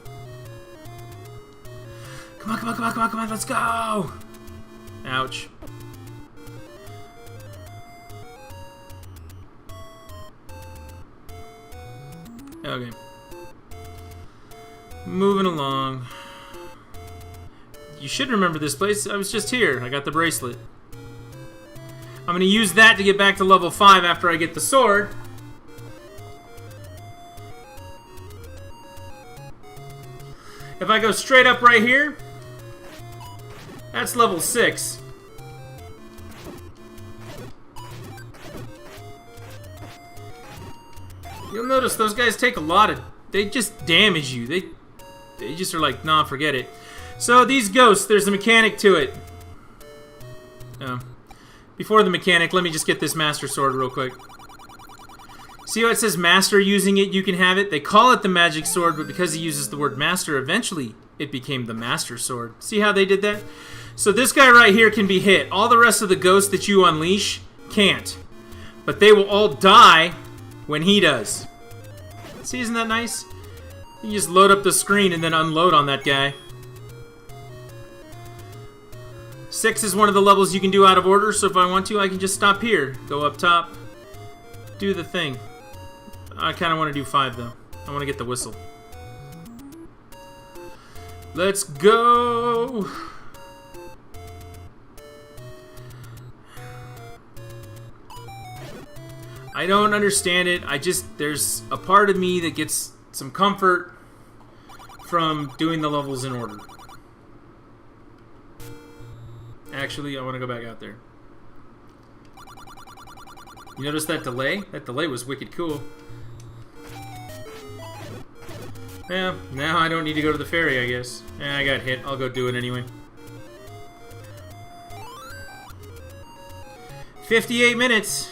Come on, come on, come on, come on, come on, let's go! Ouch. Okay. Moving along. You should remember this place. I was just here. I got the bracelet. I'm going to use that to get back to level 5 after I get the sword. If I go straight up right here, that's level 6. You'll notice those guys take a lot of... They just damage you. They just are like, nah, forget it. So these ghosts, there's a mechanic to it. Before the mechanic, let me just get this Master Sword real quick. See how it says Master using it, you can have it? They call it the Magic Sword, but because he uses the word Master, eventually it became the Master Sword. See how they did that? So this guy right here can be hit. All the rest of the ghosts that you unleash can't. But they will all die when he does. See, isn't that nice? You just load up the screen and then unload on that guy. 6 is one of the levels you can do out of order, so if I want to, I can just stop here. Go up top. Do the thing. I kind of want to do 5, though. I want to get the whistle. Let's go! I don't understand it. There's a part of me that gets some comfort from doing the levels in order. Actually, I want to go back out there. You notice that delay? That delay was wicked cool. Yeah, now I don't need to go to the ferry, I guess. I got hit. I'll go do it anyway. 58 minutes.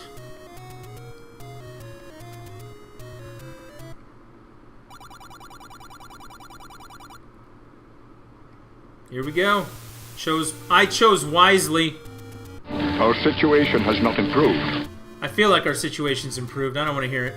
Here we go. I chose wisely. Our situation has not improved. I feel like our situation's improved. I don't want to hear it.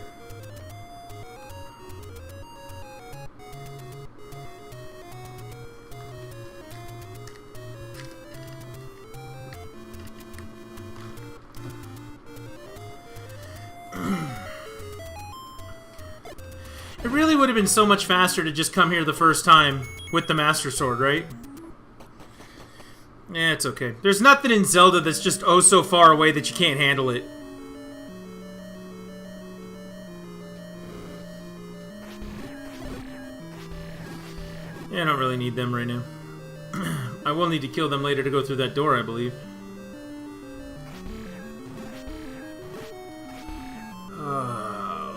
It really would have been so much faster to just come here the first time with the Master Sword, right? Eh, it's okay. There's nothing in Zelda that's just oh so far away that you can't handle it. Yeah, I don't really need them right now. I will need to kill them later to go through that door, I believe.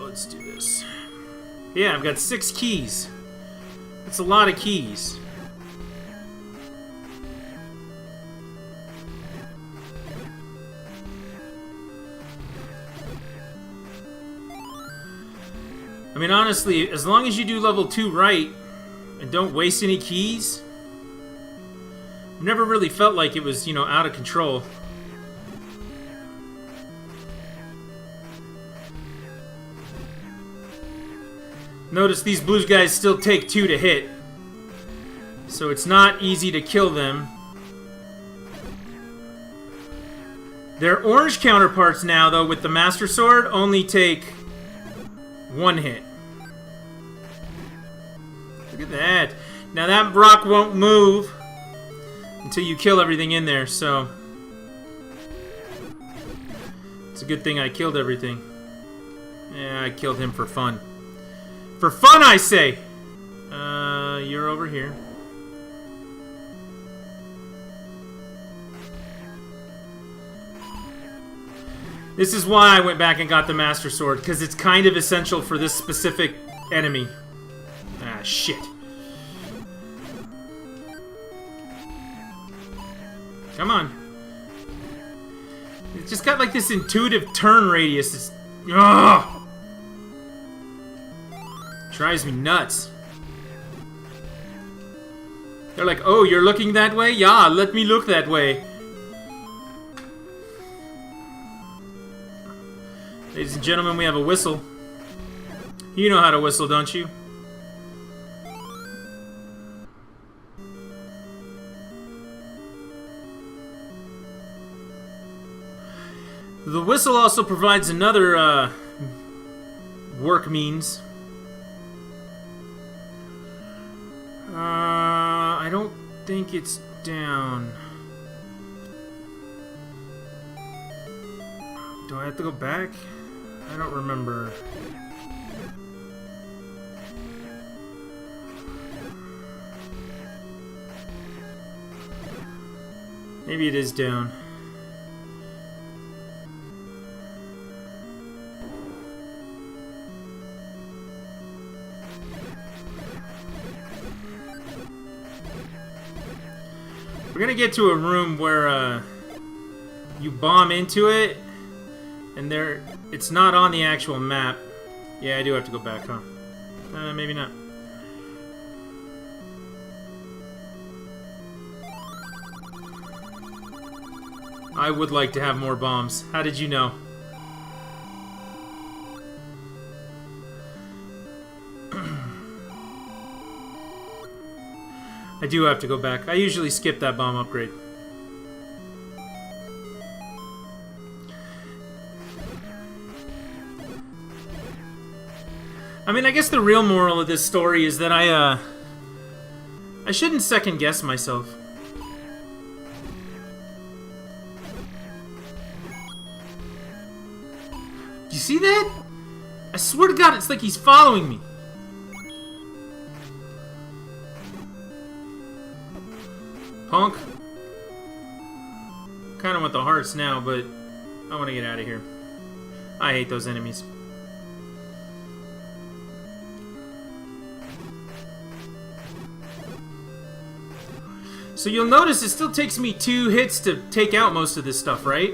Let's do this. Yeah, I've got 6 keys. That's a lot of keys. I mean, honestly, as long as you do level 2 right and don't waste any keys, I've never really felt like it was, you know, out of control. Notice these blue guys still take 2 to hit, so it's not easy to kill them. Their orange counterparts now, though, with the Master Sword, only take 1 hit. Look at that. Now that rock won't move until you kill everything in there, so it's a good thing I killed everything. Yeah, I killed him for fun. For fun, I say! You're over here. This is why I went back and got the Master Sword, because it's kind of essential for this specific enemy. Ah, shit. Come on. It's just got like this intuitive turn radius. It's, ugh! Drives me nuts. They're like, oh, you're looking that way? Yeah, let me look that way. Ladies and gentlemen, we have a whistle. You know how to whistle, don't you? The whistle also provides another work means. I don't think it's down. Do I have to go back? I don't remember. Maybe it is down. We're gonna get to a room where you bomb into it, and it's not on the actual map. Yeah, I do have to go back, huh? Maybe not. I would like to have more bombs. How did you know? I do have to go back. I usually skip that bomb upgrade. I mean, I guess the real moral of this story is that I shouldn't second guess myself. Do you see that? I swear to God, it's like he's following me. Punk. Kind of want the hearts now, but I want to get out of here. I hate those enemies. So you'll notice it still takes me 2 hits to take out most of this stuff, right?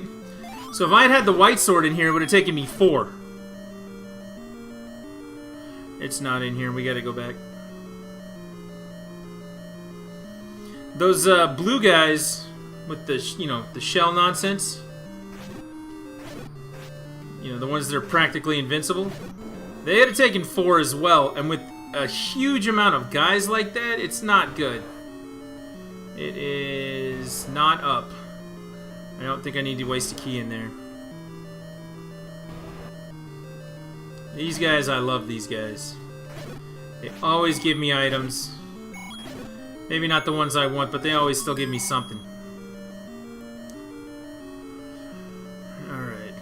So if I'd had the white sword in here, it would have taken me 4. It's not in here. We gotta go back. Those blue guys with the, the shell nonsense. The ones that are practically invincible. They had taken 4 as well, and with a huge amount of guys like that, it's not good. It is not up. I don't think I need to waste a key in there. These guys, I love these guys. They always give me items. Maybe not the ones I want, but they always still give me something. Alright.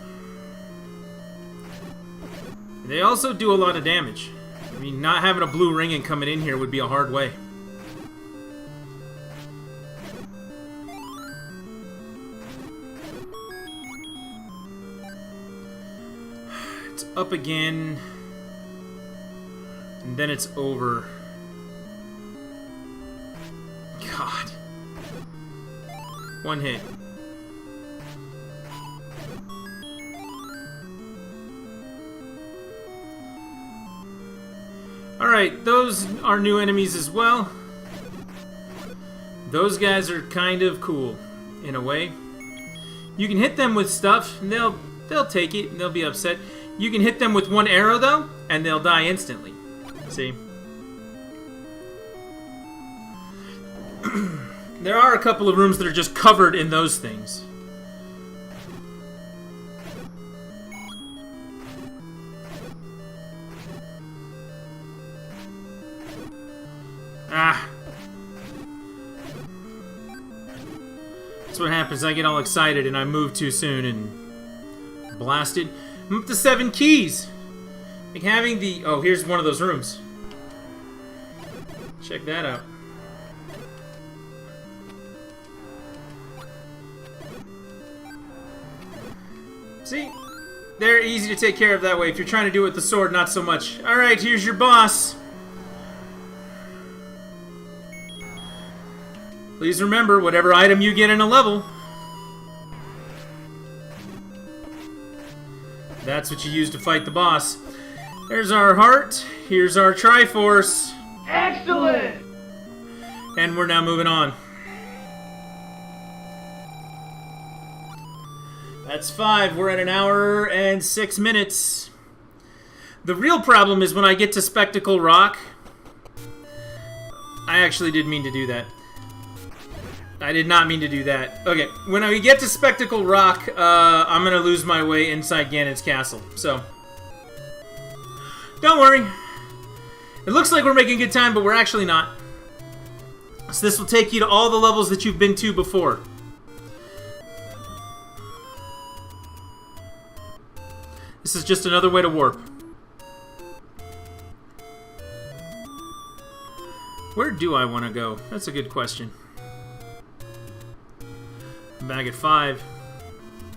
They also do a lot of damage. I mean, not having a blue ring and coming in here would be a hard way. It's up again. And then it's over. God. 1 hit. Alright, those are new enemies as well. Those guys are kind of cool, in a way. You can hit them with stuff, and they'll take it, and they'll be upset. You can hit them with 1 arrow, though, and they'll die instantly. See? There are a couple of rooms that are just covered in those things. Ah. That's what happens. I get all excited and I move too soon and blasted. I'm up to 7 keys. Like having the... Oh, here's one of those rooms. Check that out. See? They're easy to take care of that way. If you're trying to do it with the sword, not so much. Alright, here's your boss. Please remember, whatever item you get in a level, That's what you use to fight the boss. There's our heart. Here's our Triforce. Excellent! And we're now moving on. That's 5. We're at 1 hour and 6 minutes. The real problem is when I get to Spectacle Rock. I actually did mean to do that. I did not mean to do that. Okay, when I get to Spectacle Rock, I'm gonna lose my way inside Ganon's castle. So, don't worry. It looks like we're making good time, but we're actually not. So this will take you to all the levels that you've been to before. This is just another way to warp. Where do I want to go? That's a good question. I'm back at 5.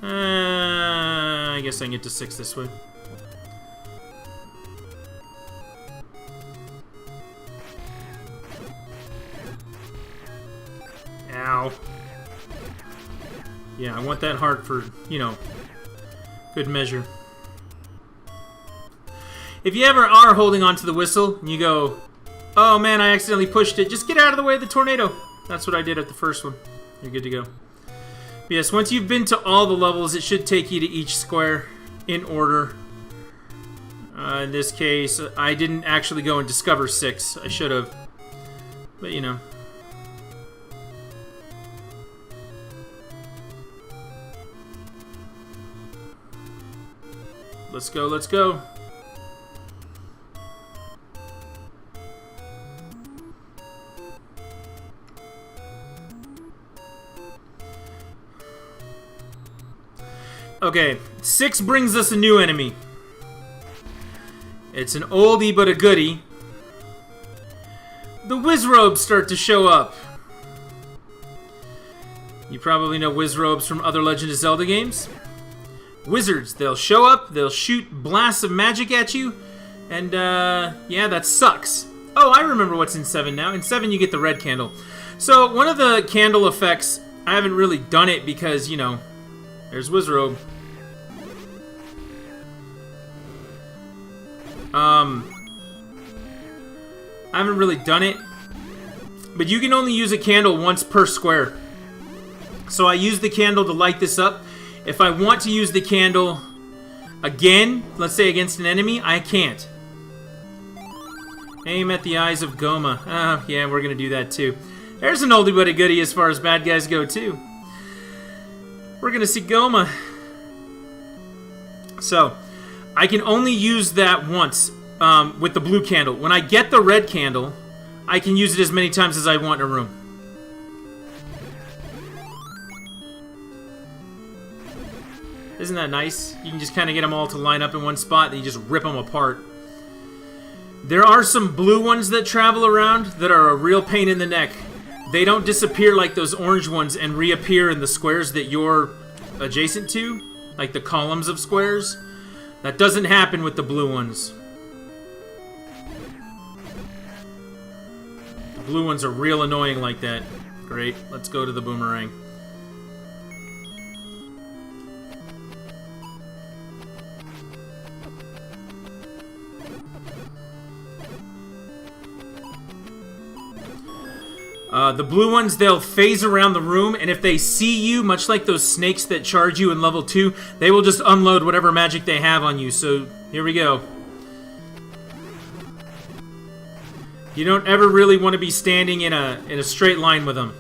I guess I can get to 6 this way. Ow. Yeah, I want that heart for, you know, good measure. If you ever are holding onto the whistle and you go, oh man, I accidentally pushed it, just get out of the way of the tornado. That's what I did at the first one. You're good to go. But yes, once you've been to all the levels, it should take you to each square in order. In this case, I didn't actually go and discover 6. I should have. But you know. Let's go, let's go. Okay, 6 brings us a new enemy. It's an oldie but a goodie. The Wizrobes start to show up. You probably know Wizrobes from other Legend of Zelda games. Wizards, they'll show up, they'll shoot blasts of magic at you, and yeah, that sucks. Oh, I remember what's in 7 now. In 7 you get the red candle. So one of the candle effects, I haven't really done it because, you know, there's Wizrobe. I haven't really done it, but you can only use a candle once per square. So I use the candle to light this up. If I want to use the candle again, let's say against an enemy, I can't. Aim at the eyes of Goma. Yeah, we're gonna do that too. There's an oldie but a goodie as far as bad guys go too. We're gonna see Goma. So, I can only use that once with the blue candle. When I get the red candle, I can use it as many times as I want in a room. Isn't that nice? You can just kind of get them all to line up in one spot and you just rip them apart. There are some blue ones that travel around that are a real pain in the neck. They don't disappear like those orange ones and reappear in the squares that you're adjacent to, like the columns of squares. That doesn't happen with the blue ones. The blue ones are real annoying like that. Great, let's go to the boomerang. The blue ones, they'll phase around the room, and if they see you, much like those snakes that charge you in level 2, they will just unload whatever magic they have on you. So, here we go. You don't ever really want to be standing in a straight line with them,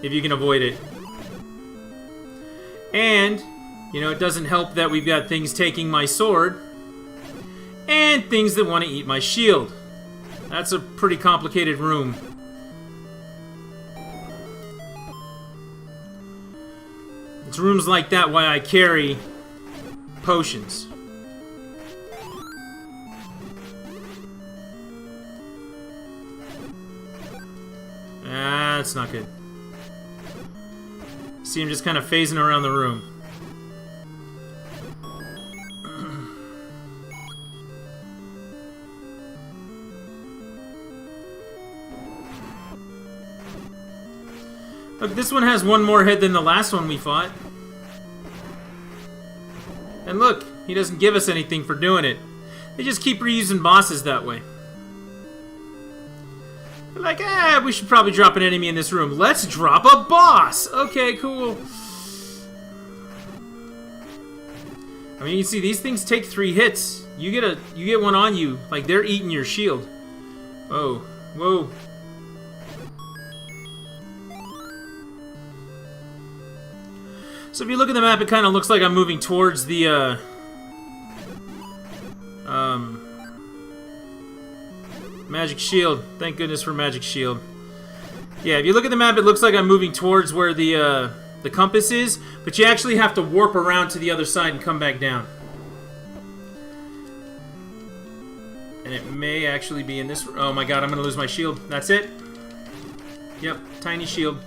if you can avoid it. And, you know, it doesn't help that we've got things taking my sword, and things that want to eat my shield. That's a pretty complicated room. It's rooms like that why I carry potions. Ah, that's not good. See him just kind of phasing around the room. Look, this one has one more head than the last one we fought. And look, He doesn't give us anything for doing it. They just keep reusing bosses that way. They're like, we should probably drop an enemy in this room. Let's drop a boss! Okay, cool. I mean, you can see these things take 3 hits. You get one on you, like they're eating your shield. Whoa, whoa. So if you look at the map, it kind of looks like I'm moving towards the magic shield. Thank goodness for magic shield. Yeah, if you look at the map, it looks like I'm moving towards where the compass is, but you actually have to warp around to the other side and come back down. And it may actually be in this... Oh my god, I'm going to lose my shield. That's it. Yep, tiny shield.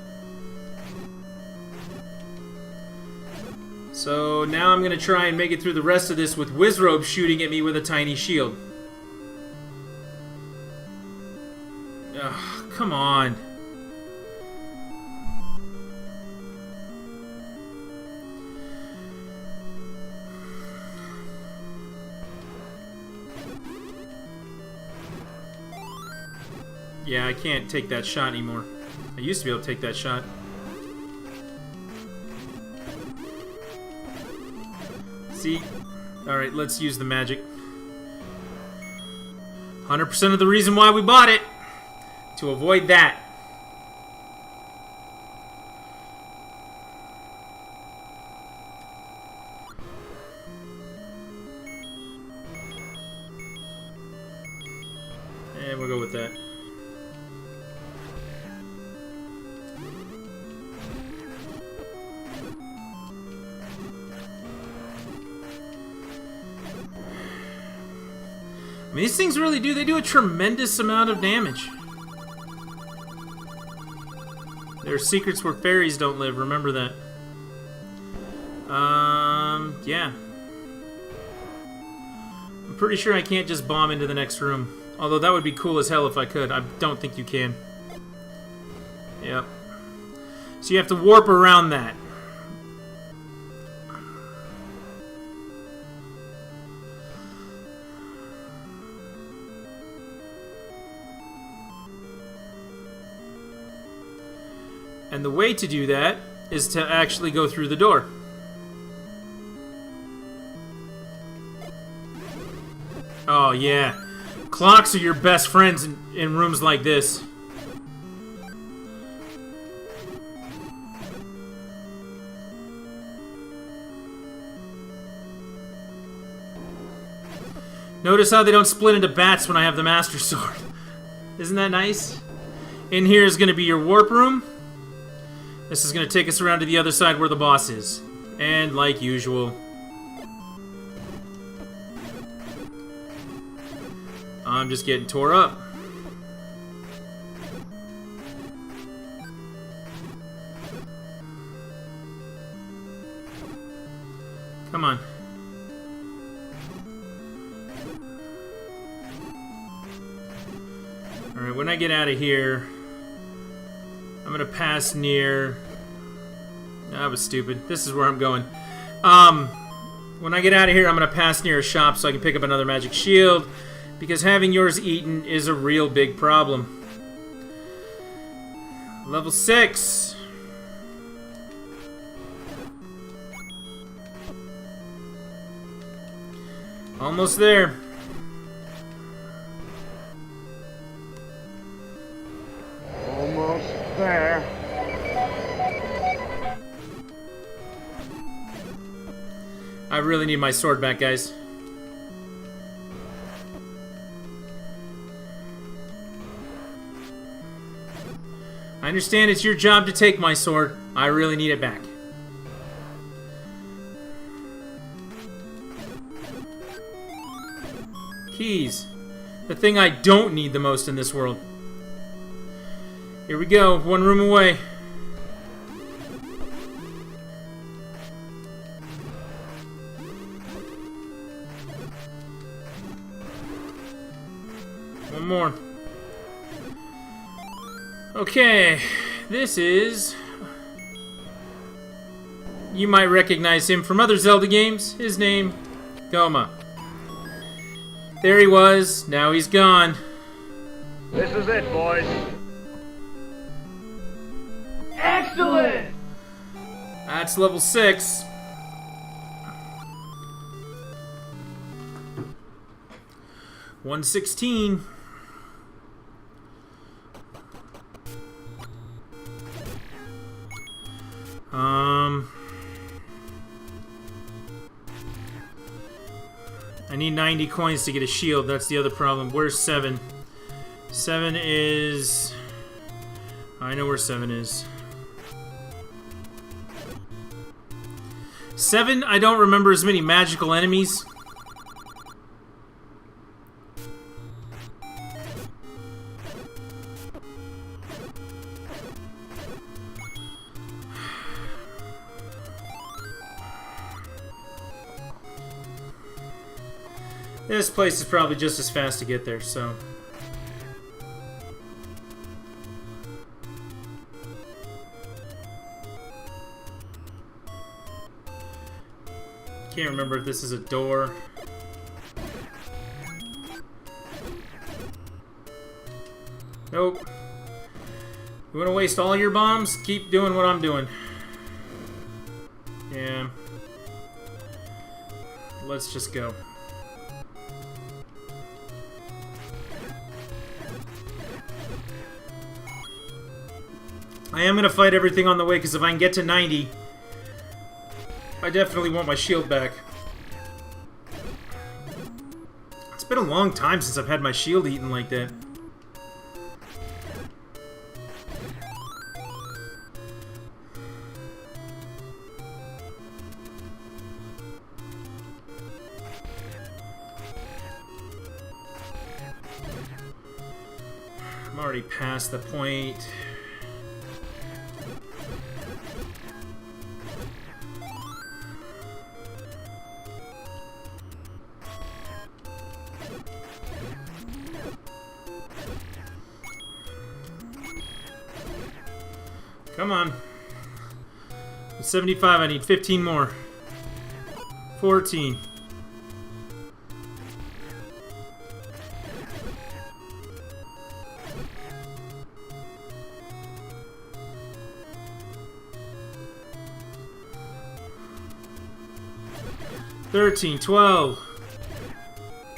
So now I'm going to try and make it through the rest of this with Wizrobe shooting at me with a tiny shield. Ugh, come on. Yeah, I can't take that shot anymore. I used to be able to take that shot. See? Alright, let's use the magic. 100% of the reason why we bought it. To avoid that. And we'll go with that. I mean, these things really they do a tremendous amount of damage. There are secrets where fairies don't live, remember that. Yeah. I'm pretty sure I can't just bomb into the next room. Although that would be cool as hell if I could. I don't think you can. Yep. So you have to warp around that. And the way to do that is to actually go through the door. Oh, yeah. Clocks are your best friends in rooms like this. Notice how they don't split into bats when I have the Master Sword. Isn't that nice? In here is going to be your warp room. This is going to take us around to the other side where the boss is. And like usual, I'm just getting tore up. Come on. Alright, when I get out of here, I'm gonna pass near... That was stupid. This is where I'm going. When I get out of here, I'm gonna pass near a shop so I can pick up another magic shield, because having yours eaten is a real big problem. Level 6. Almost there. Almost there. I really need my sword back, guys. I understand it's your job to take my sword. I really need it back. Keys. The thing I don't need the most in this world. Here we go. One room away. One more. Okay. This is... You might recognize him from other Zelda games. His name Coma. There he was. Now he's gone. This is it, boys. Excellent! That's level 6. $116. I need 90 coins to get a shield. That's the other problem. Where's 7? 7 is... I know where 7 is. 7, I don't remember as many magical enemies. This place is probably just as fast to get there, so... Can't remember if this is a door. Nope. You want to waste all your bombs? Keep doing what I'm doing. Yeah. Let's just go. I am going to fight everything on the way, because if I can get to 90, I definitely want my shield back. It's been a long time since I've had my shield eaten like that. I'm already past the point. Come on. 75, I need 15 more. 14. $13, $12.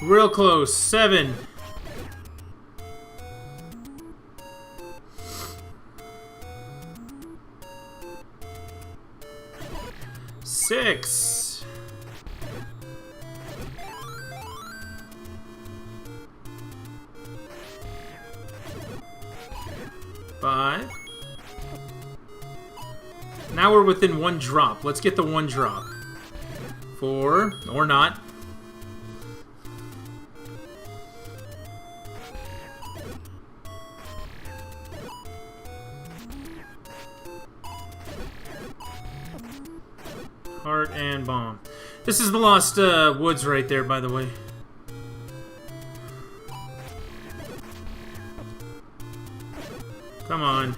Real close. 7. $6. 5. Now we're within 1 drop. Let's get the 1 drop. 4, or not. Heart and bomb. This is the Lost Woods right there, by the way. Come on.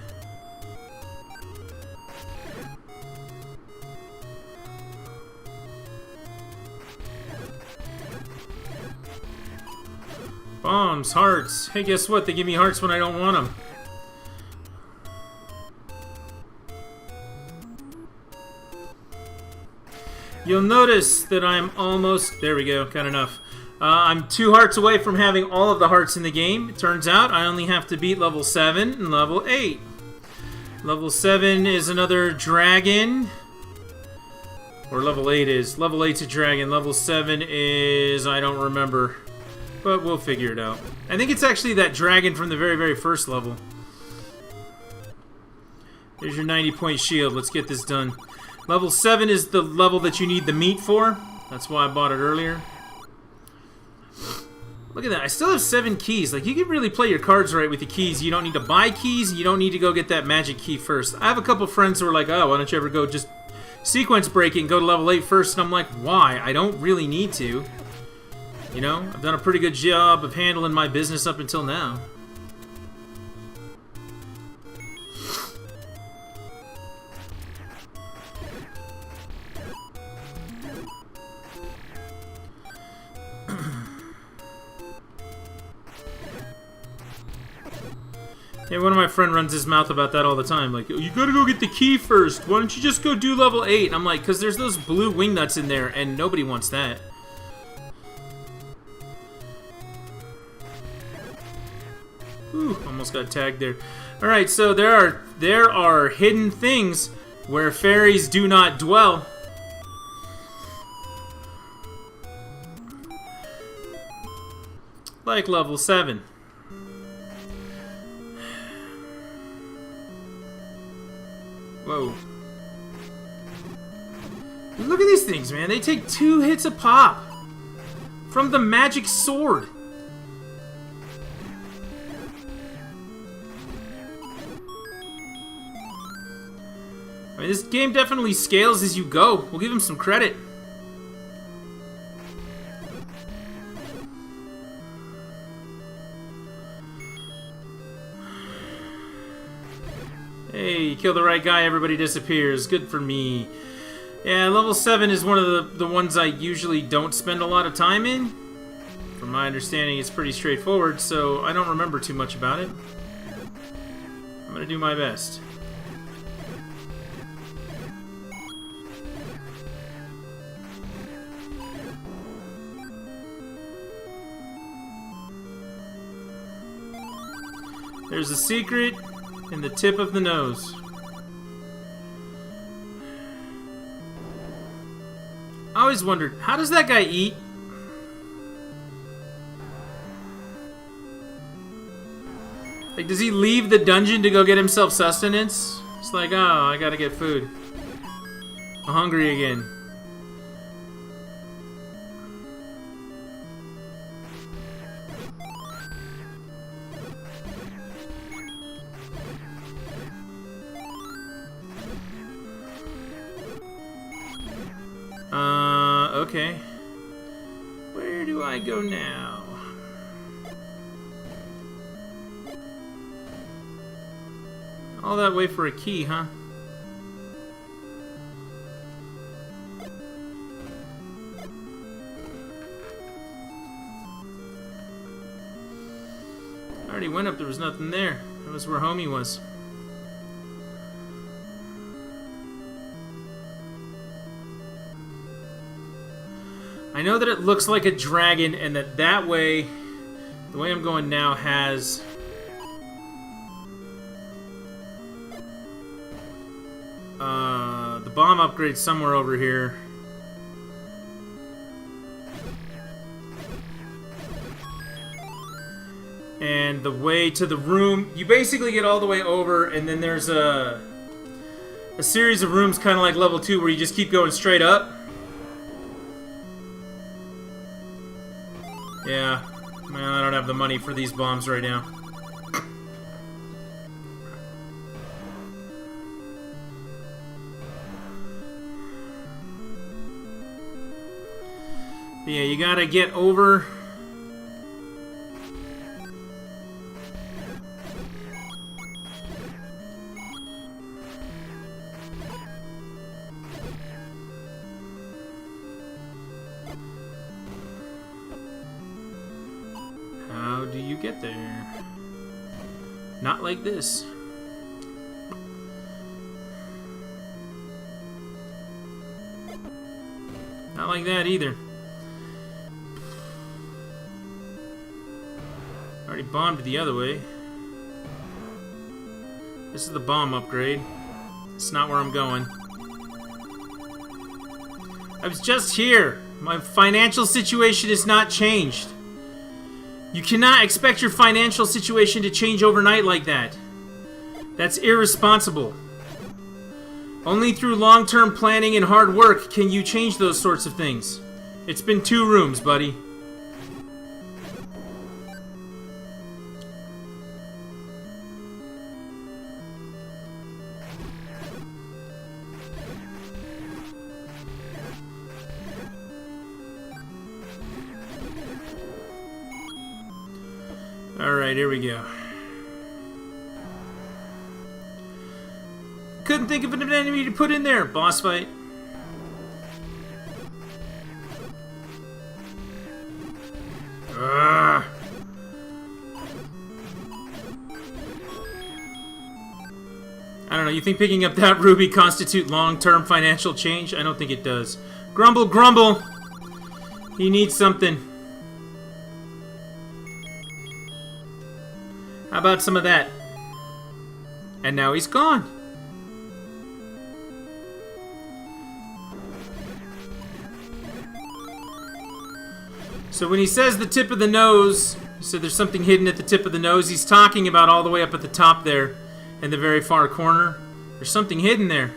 Bombs, hearts. Hey, guess what? They give me hearts when I don't want them. You'll notice that I'm almost... There we go, got enough. I'm 2 hearts away from having all of the hearts in the game. It turns out I only have to beat level 7 and level 8. Level 7 is another dragon. Or level 8 is. Level 8's a dragon. Level 7 is... I don't remember. But we'll figure it out. I think it's actually that dragon from the very, very first level. There's your 90-point shield. Let's get this done. Level 7 is the level that you need the meat for. That's why I bought it earlier. Look at that. I still have 7 keys. Like, you can really play your cards right with the keys. You don't need to buy keys. You don't need to go get that magic key first. I have a couple friends who are like, oh, why don't you ever go just sequence break it and go to level 8 first? And I'm like, why? I don't really need to. You know, I've done a pretty good job of handling my business up until now. Yeah, one of my friend runs his mouth about that all the time. Like, you gotta go get the key first. Why don't you just go do level 8? And I'm like, because there's those blue wing nuts in there, and nobody wants that. Ooh, almost got tagged there. All right, so there are hidden things where fairies do not dwell. Like level 7. Whoa. Look at these things, man. They take 2 hits a pop from the magic sword. I mean, this game definitely scales as you go. We'll give him some credit. Hey, you kill the right guy, everybody disappears. Good for me. Yeah, level 7 is one of the ones I usually don't spend a lot of time in. From my understanding, it's pretty straightforward, so I don't remember too much about it. I'm gonna do my best. There's a secret in the tip of the nose. I always wondered, how does that guy eat? Like, does he leave the dungeon to go get himself sustenance? It's like, oh, I gotta get food. I'm hungry again. Okay. Where do I go now? All that way for a key, huh? I already went up, there was nothing there. That was where homie was. I know that it looks like a dragon, and that way, the way I'm going now has the bomb upgrade somewhere over here. And the way to the room, you basically get all the way over, and then there's a series of rooms kind of like level 2 where you just keep going straight up. Yeah, man, I don't have the money for these bombs right now. Yeah, you gotta get over. How do you get there? Not like this. Not like that either. Already bombed the other way. This is the bomb upgrade. It's not where I'm going. I was just here. My financial situation is not changed. You cannot expect your financial situation to change overnight like that. That's irresponsible. Only through long-term planning and hard work can you change those sorts of things. It's been 2 rooms, buddy. Alright, here we go. Couldn't think of an enemy to put in there. Boss fight. Ugh. I don't know, you think picking up that ruby constitute long-term financial change? I don't think it does. Grumble, grumble! He needs something. How about some of that? And now he's gone. So when he says the tip of the nose, so there's something hidden at the tip of the nose, he's talking about all the way up at the top there. In the very far corner. There's something hidden there.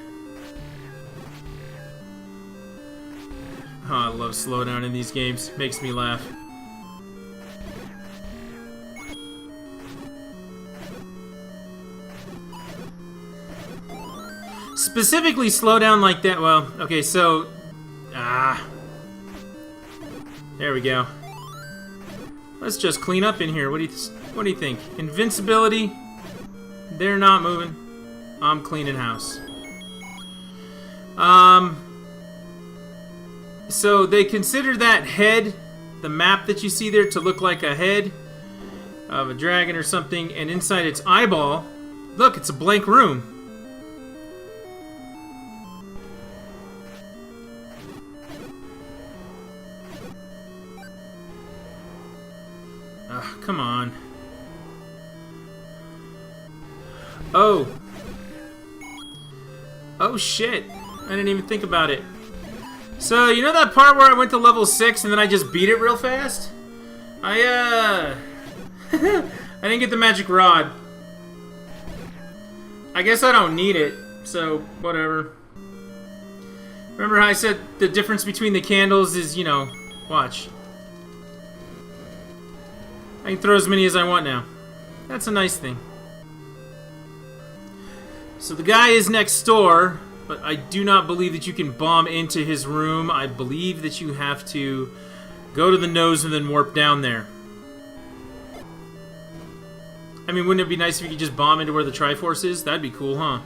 Oh, I love slowdown in these games. Makes me laugh. Specifically slowdown like that. Well, okay, so... There we go. Let's just clean up in here. What do you think? Invincibility... They're not moving. I'm cleaning house. So they consider that head, the map that you see there, to look like a head of a dragon or something, and inside its eyeball, look, it's a blank room. Ugh, come on. Oh. Oh shit. I didn't even think about it. So, you know that part where I went to level 6 and then I just beat it real fast? I didn't get the magic rod. I guess I don't need it, so whatever. Remember how I said the difference between the candles is, you know, watch. I can throw as many as I want now. That's a nice thing. So the guy is next door, but I do not believe that you can bomb into his room. I believe that you have to go to the nose and then warp down there. I mean, wouldn't it be nice if you could just bomb into where the Triforce is? That'd be cool, huh?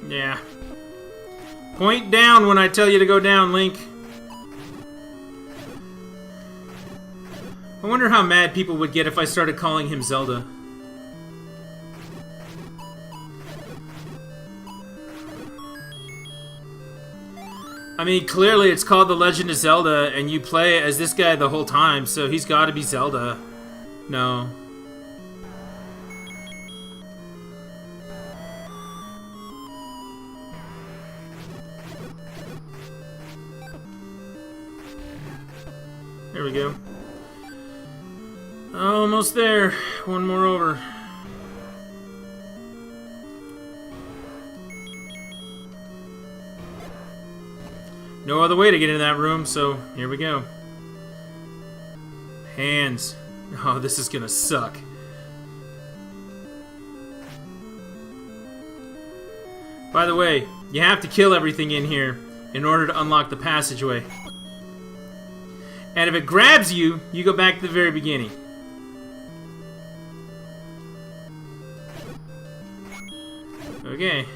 Yeah. Point down when I tell you to go down, Link. I wonder how mad people would get if I started calling him Zelda. I mean, clearly it's called The Legend of Zelda, and you play as this guy the whole time, so he's got to be Zelda. No. There we go. Almost there. One more over. No other way to get into that room, so here we go. Hands. Oh, this is gonna suck. By the way, you have to kill everything in here in order to unlock the passageway. And if it grabs you, you go back to the very beginning. Okay.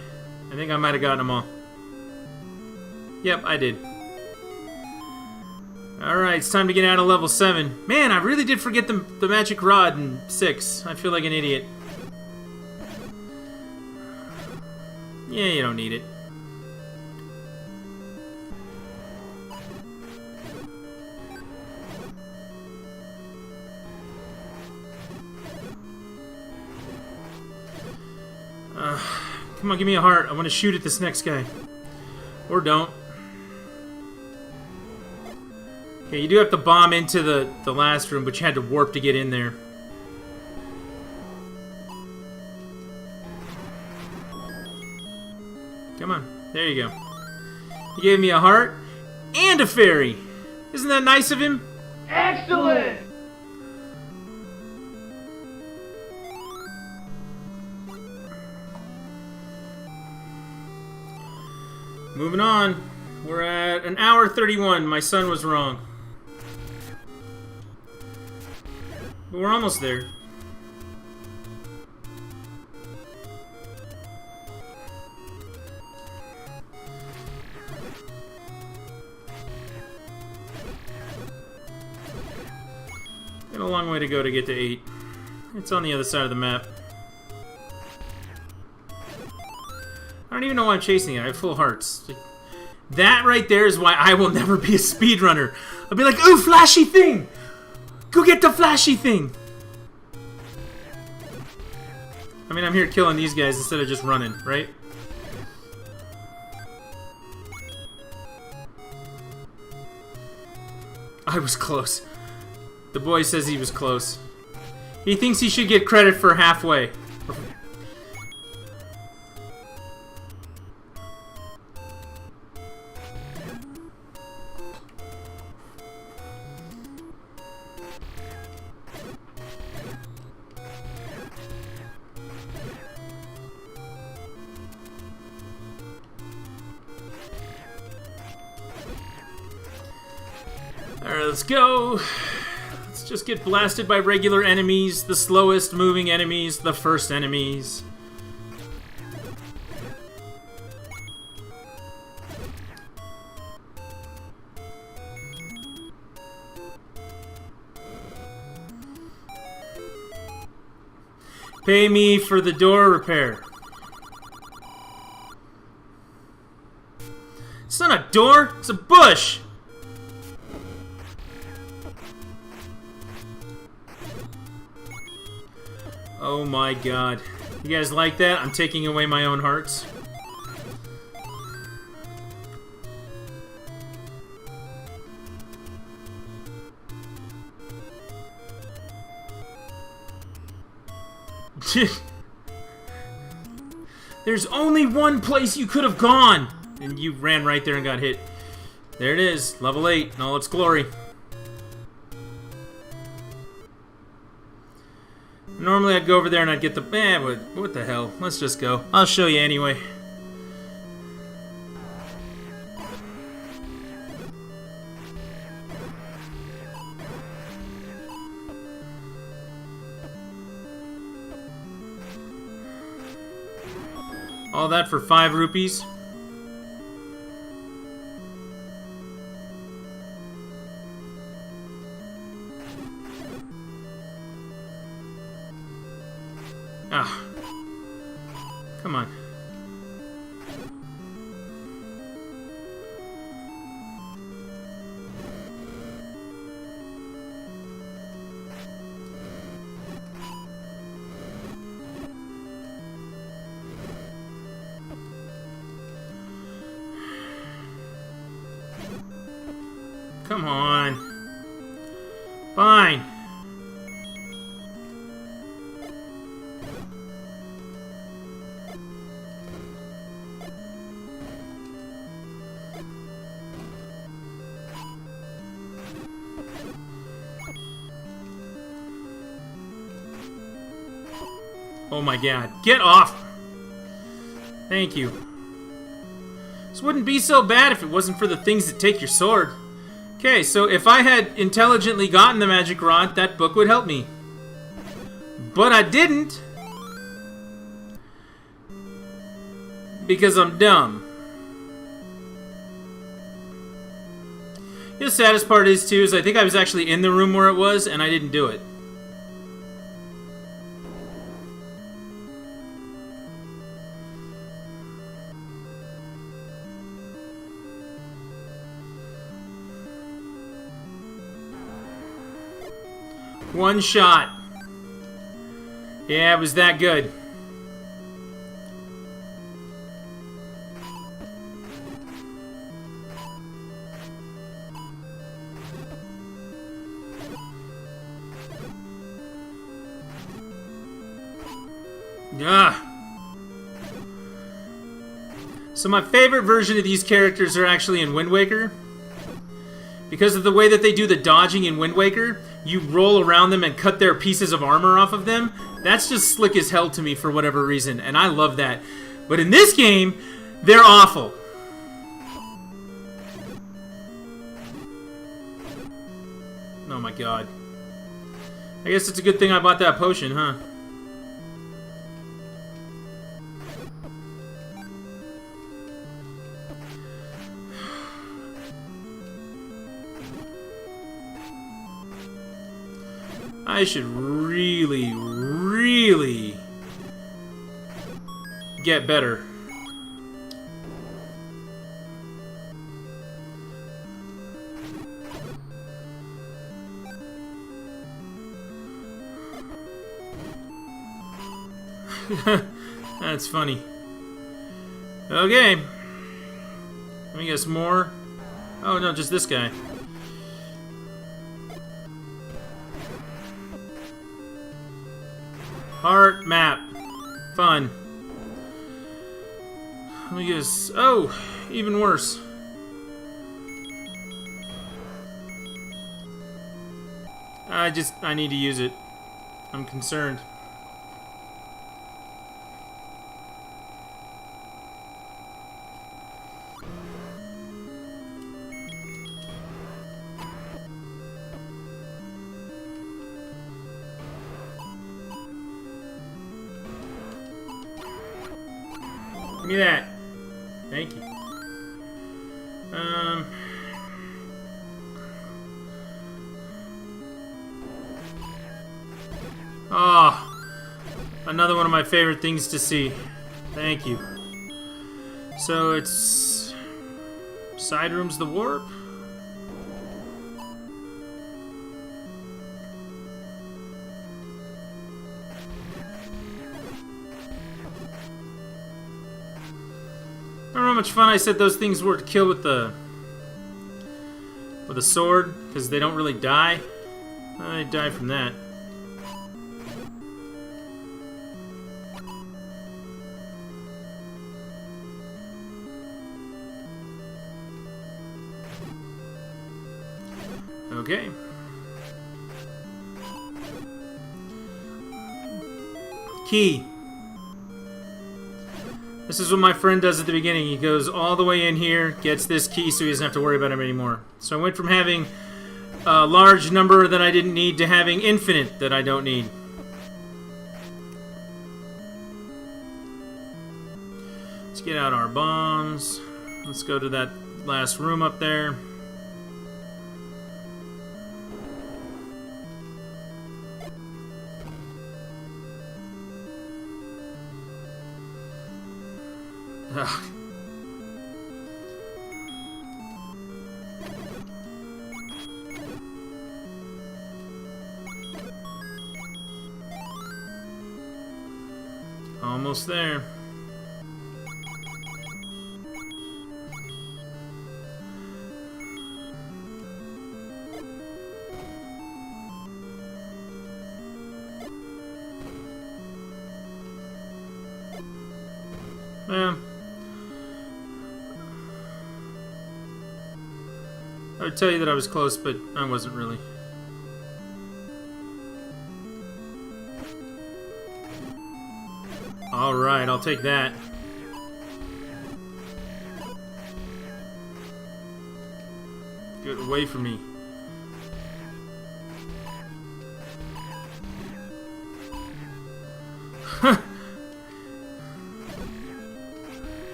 I think I might have gotten them all. Yep, I did. Alright, it's time to get out of level 7. Man, I really did forget the magic rod in 6. I feel like an idiot. Yeah, you don't need it. Come on, give me a heart. I want to shoot at this next guy. Or don't. Okay, you do have to bomb into the last room, but you had to warp to get in there. Come on. There you go. He gave me a heart and a fairy. Isn't that nice of him? Excellent! Moving on. We're at an hour 31. My son was wrong. But we're almost there. Got a long way to go to get to 8. It's on the other side of the map. don't even know why I'm chasing it. I have full hearts. That right there is why I will never be a speedrunner. I'll be like, ooh, flashy thing! Go get the flashy thing! I mean, I'm here killing these guys instead of just running, right? I was close. The boy says he was close. He thinks he should get credit for halfway. Alright, let's go. Let's just get blasted by regular enemies, the slowest moving enemies, the first enemies. Pay me for the door repair. It's not a door, it's a bush! Oh my god. You guys like that? I'm taking away my own hearts. There's only one place you could have gone! And you ran right there and got hit. There it is, level 8 in all its glory. Normally I'd go over there and I'd get the... what the hell? Let's just go. I'll show you anyway. All that for 5 rupees. Ah. Come on. Come on. Fine. Oh my god. Get off! Thank you. This wouldn't be so bad if it wasn't for the things that take your sword. Okay, so if I had intelligently gotten the magic rod, that book would help me. But I didn't. Because I'm dumb. The saddest part is, too, is I think I was actually in the room where it was, and I didn't do it. One shot. Yeah, it was that good. Ah. So my favorite version of these characters are actually in Wind Waker. Because of the way that they do the dodging in Wind Waker, you roll around them and cut their pieces of armor off of them. That's just slick as hell to me for whatever reason, and I love that. But in this game, they're awful. Oh my god. I guess it's a good thing I bought that potion, huh? I should really get better. That's funny. Okay. Let me guess more. Oh no, just this guy. Heart map. Fun. Let me guess. Oh, even worse. I need to use it. I'm concerned. Give me that. Thank you. Oh, another one of my favorite things to see. Thank you. So it's side rooms the warp. Remember how much fun I said those things were to kill with a sword, because they don't really die. I die from that. Okay. Key. This is what my friend does at the beginning. He goes all the way in here, gets this key so he doesn't have to worry about him anymore. So I went from having a large number that I didn't need to having infinite that I don't need. Let's get out our bombs. Let's go to that last room up there. Ugh. Almost there. Yeah. I would tell you that I was close, but I wasn't really. Alright, I'll take that. Get away from me.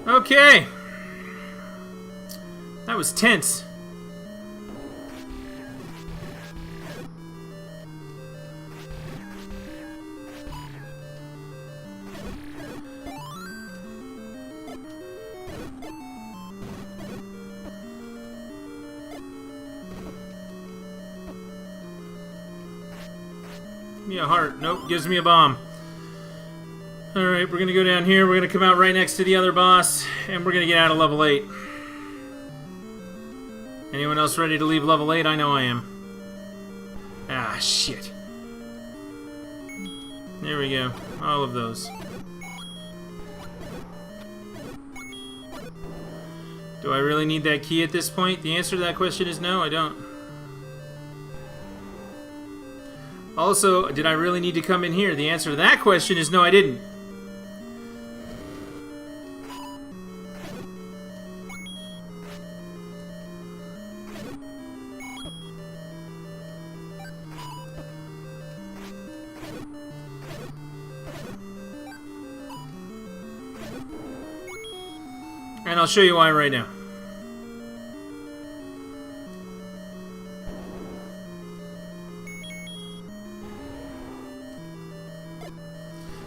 Okay. That was tense. Give me a heart. Nope, gives me a bomb. Alright, we're gonna go down here, we're gonna come out right next to the other boss, and we're gonna get out of level 8. Anyone else ready to leave level 8? I know I am. Ah, shit. There we go. All of those. Do I really need that key at this point? The answer to that question is no, I don't. Also, did I really need to come in here? The answer to that question is no, I didn't. And I'll show you why right now.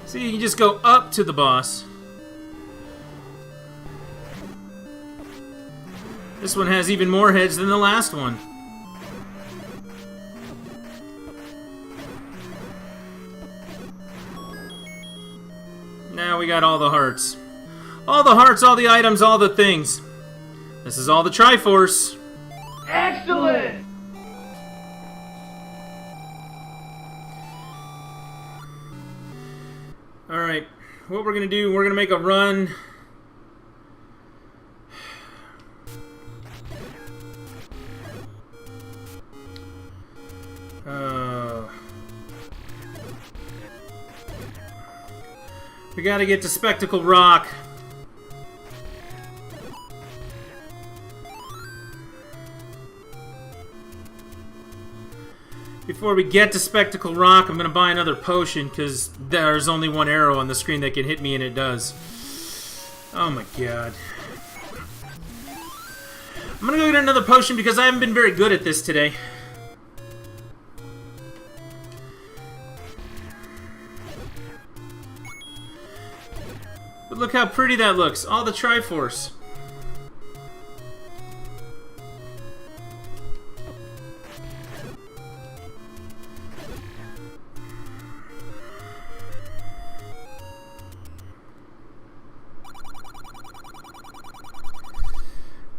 See, you can just go up to the boss. This one has even more heads than the last one. Now we got all the hearts. All the hearts, all the items, all the things. This is all the Triforce. Excellent! Alright, what we're going to do, we're going to make a run. We got to get to Spectacle Rock. Before we get to Spectacle Rock, I'm going to buy another potion because there's only one arrow on the screen that can hit me, and it does. Oh my god. I'm going to go get another potion because I haven't been very good at this today. But look how pretty that looks. All the Triforce.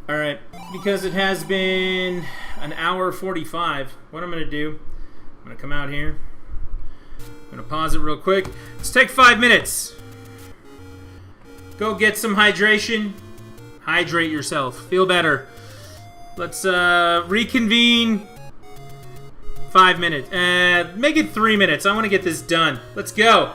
Alright, because it has been an hour 45, what I'm going to do, I'm going to come out here, I'm going to pause it real quick. Let's take 5 minutes. Go get some hydration. Hydrate yourself. Feel better. Let's reconvene. 5 minutes. Make it 3 minutes. I want to get this done. Let's go.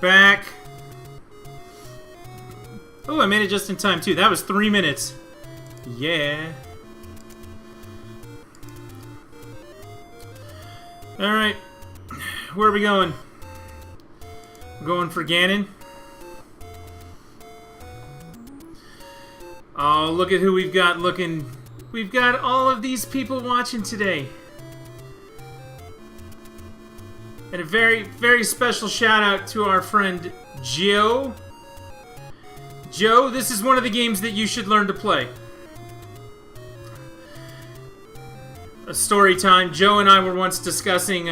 Back. Oh, I made it just in time, too. That was 3 minutes. Yeah. Alright. Where are we going? We're going for Ganon. Oh, look at who we've got looking. We've got all of these people watching today. And a very, very special shout out to our friend Joe. Joe, this is one of the games that you should learn to play. A story time. Joe and I were once discussing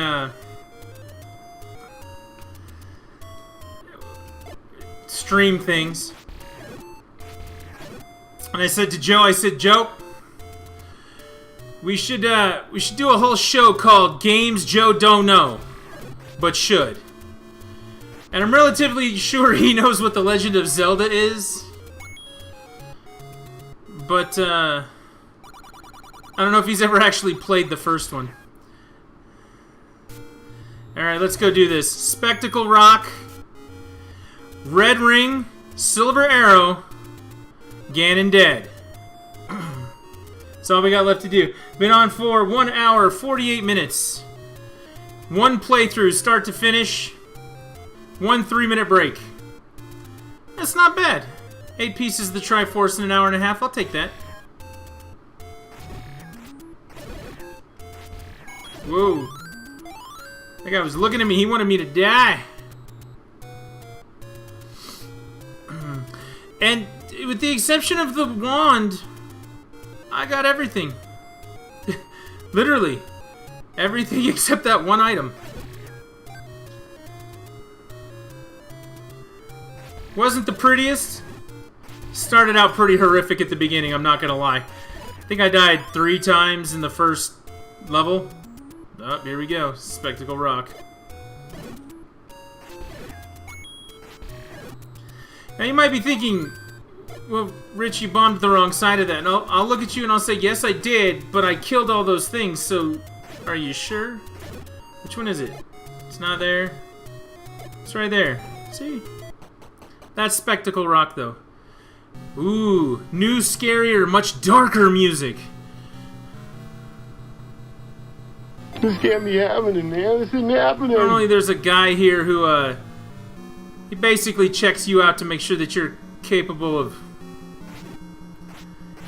stream things. And I said to Joe, Joe, we should do a whole show called Games Joe Don't Know, but should. And I'm relatively sure he knows what The Legend of Zelda is. But, I don't know if he's ever actually played the first one. Alright, let's go do this. Spectacle Rock, Red Ring, Silver Arrow, Ganon dead. That's all we got left to do. Been on for 1 hour, 48 minutes. One playthrough, start to finish. 1 3-minute break. That's not bad. 8 pieces of the Triforce in an hour and a half. I'll take that. Whoa. That guy was looking at me. He wanted me to die. And with the exception of the wand, I got everything. Literally. Everything except that one item. Wasn't the prettiest. Started out pretty horrific at the beginning, I'm not gonna lie. I think I died 3 times in the first level. Oh, here we go. Spectacle Rock. Now you might be thinking, well, Rich, you bombed the wrong side of that. And I'll look at you and I'll say, yes, I did, but I killed all those things, so are you sure? Which one is it? It's not there. It's right there. See? That's Spectacle Rock, though. Ooh, new, scarier, much darker music. This can't be happening, man. This isn't happening. Normally there's a guy here who, he basically checks you out to make sure that you're capable of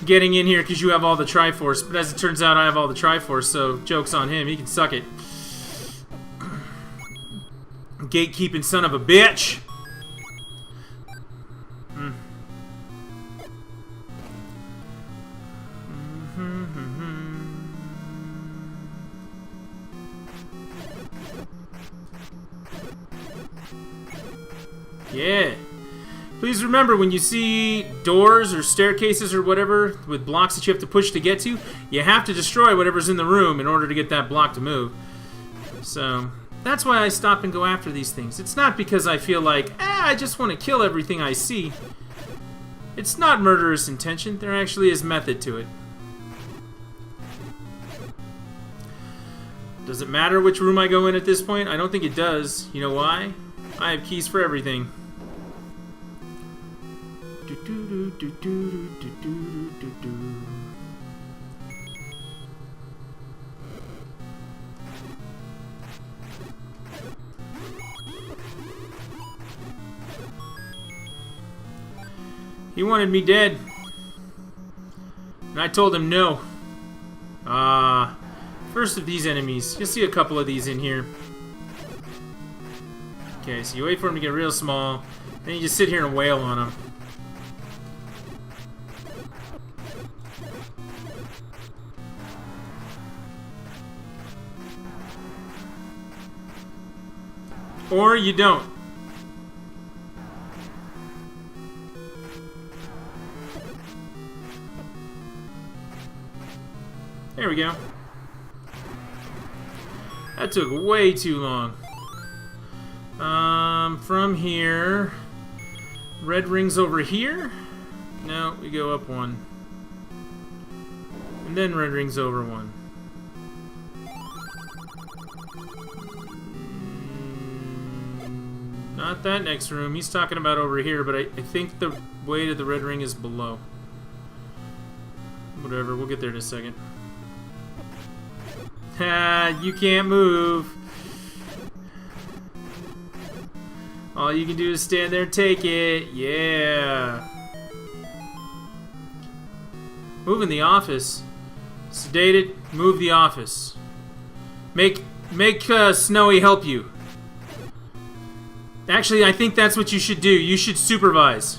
getting in here because you have all the Triforce. But as it turns out, I have all the Triforce, so joke's on him. He can suck it. Gatekeeping son of a bitch. Yeah. Please remember, when you see doors or staircases or whatever with blocks that you have to push to get to, you have to destroy whatever's in the room in order to get that block to move. So, that's why I stop and go after these things. It's not because I feel like, I just want to kill everything I see. It's not murderous intention. There actually is method to it. Does it matter which room I go in at this point? I don't think it does. You know why? I have keys for everything. He wanted me dead. And I told him no. First of these enemies. You'll see a couple of these in here. Okay, so you wait for him to get real small, then you just sit here and wail on him. Or you don't. There we go. That took way too long. From here, red ring's over here. No, we go up one. And then red ring's over one. Not that next room. He's talking about over here, but I think the way to the red ring is below. Whatever, we'll get there in a second. You can't move. All you can do is stand there and take it. Yeah. Move in the office. Sedated, move the office. Make Snowy help you. Actually, I think that's what you should do. You should supervise.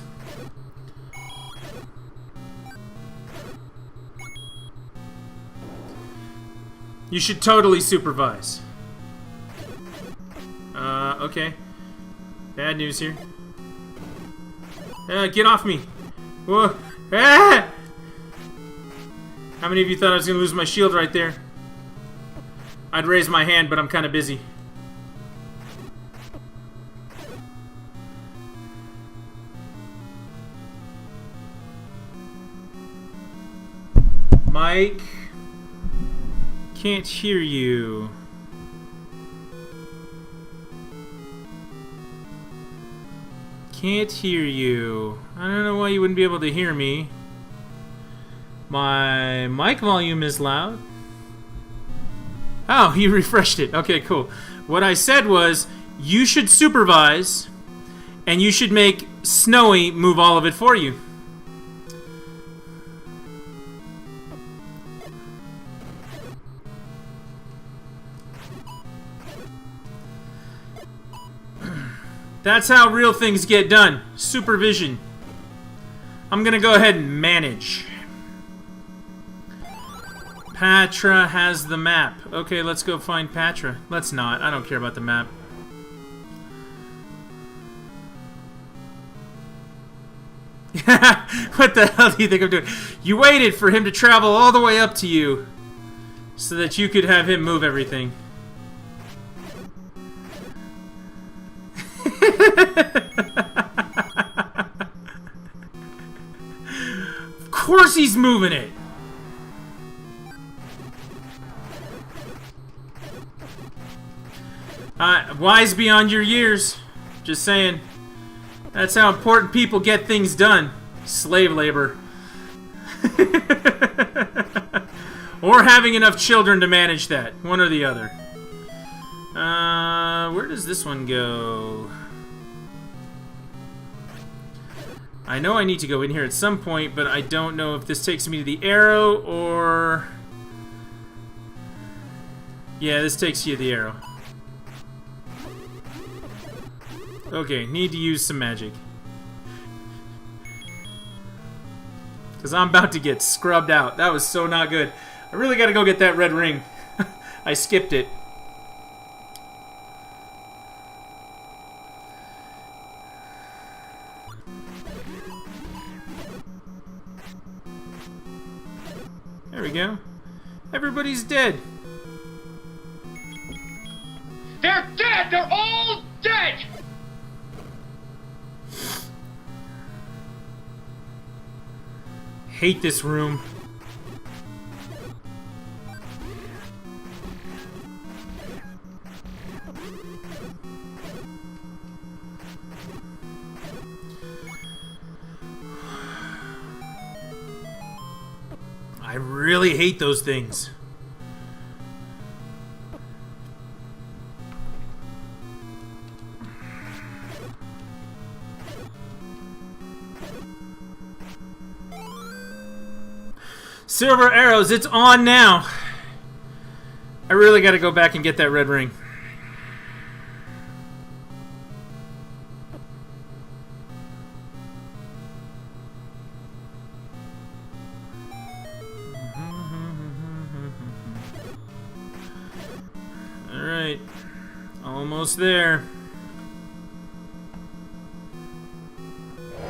You should totally supervise. Okay. Bad news here. Get off me. Whoa. Ah! How many of you thought I was going to lose my shield right there? I'd raise my hand, but I'm kind of busy. Mike? Can't hear you. Can't hear you. I don't know why you wouldn't be able to hear me. My mic volume is loud. Oh, you refreshed it. Okay, cool. What I said was, you should supervise, and you should make Snowy move all of it for you. That's how real things get done. Supervision. I'm gonna go ahead and manage. Patra has the map. Okay, let's go find Patra. Let's not. I don't care about the map. What the hell do you think I'm doing? You waited for him to travel all the way up to you so that you could have him move everything. Of course he's moving it. Wise beyond your years. Just saying. That's how important people get things done. Slave labor. Or having enough children to manage that. One or the other. Where does this one go? I know I need to go in here at some point, but I don't know if this takes me to the arrow or... Yeah, this takes you to the arrow. Okay, need to use some magic. Because I'm about to get scrubbed out. That was so not good. I really gotta go get that red ring. I skipped it. There we go. Everybody's dead. They're dead! They're all dead! Hate this room. I really hate those things. Silver arrows, it's on now. I really gotta go back and get that red ring. Alright. Almost there.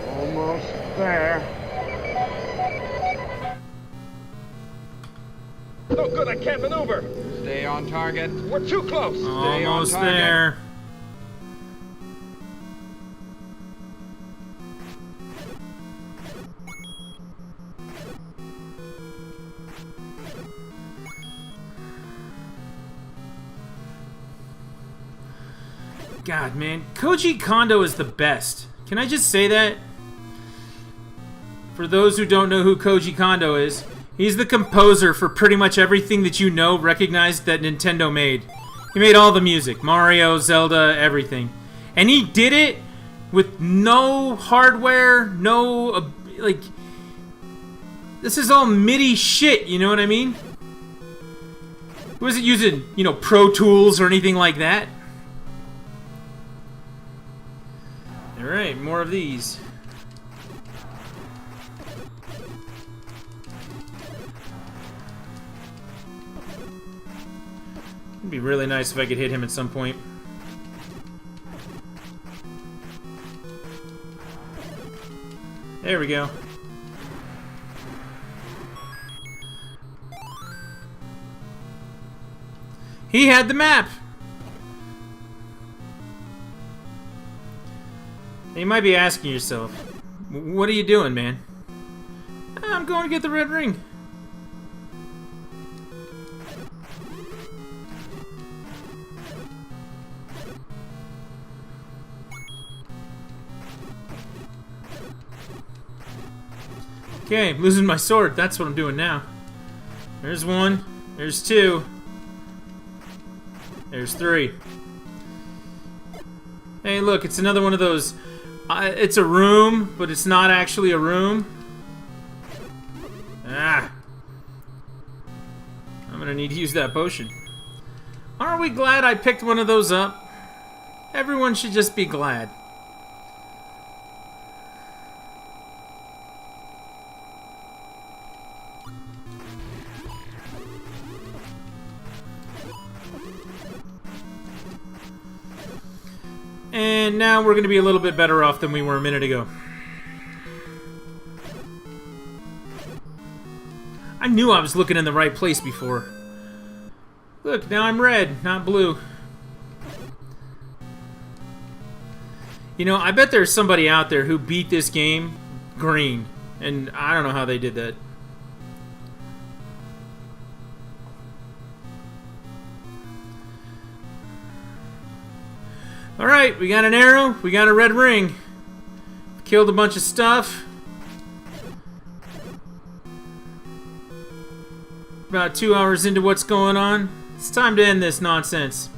Almost there. No good, I can't maneuver. Stay on target. We're too close. Stay on Almost target. there. God, man. Koji Kondo is the best. Can I just say that? For those who don't know who Koji Kondo is, He's the composer for pretty much everything that you know, recognized that Nintendo made. He made all the music. Mario, Zelda, everything. And he did it with no hardware, no, like... This is all MIDI shit, you know what I mean? He wasn't using, you know, Pro Tools or anything like that. Alright, more of these. It'd be really nice if I could hit him at some point. There we go. He had the map! And you might be asking yourself, what are you doing, man? I'm going to get the red ring. Okay, I'm losing my sword. That's what I'm doing now. There's one. There's two. There's three. Hey, look, it's another one of those... it's a room, but it's not actually a room. Ah. I'm gonna need to use that potion. Aren't we glad I picked one of those up? Everyone should just be glad. And now we're going to be a little bit better off than we were a minute ago. I knew I was looking in the right place before. Look, now I'm red, not blue. You know, I bet there's somebody out there who beat this game green. And I don't know how they did that. Alright, we got an arrow, we got a red ring. Killed a bunch of stuff. About 2 hours into what's going on. It's time to end this nonsense.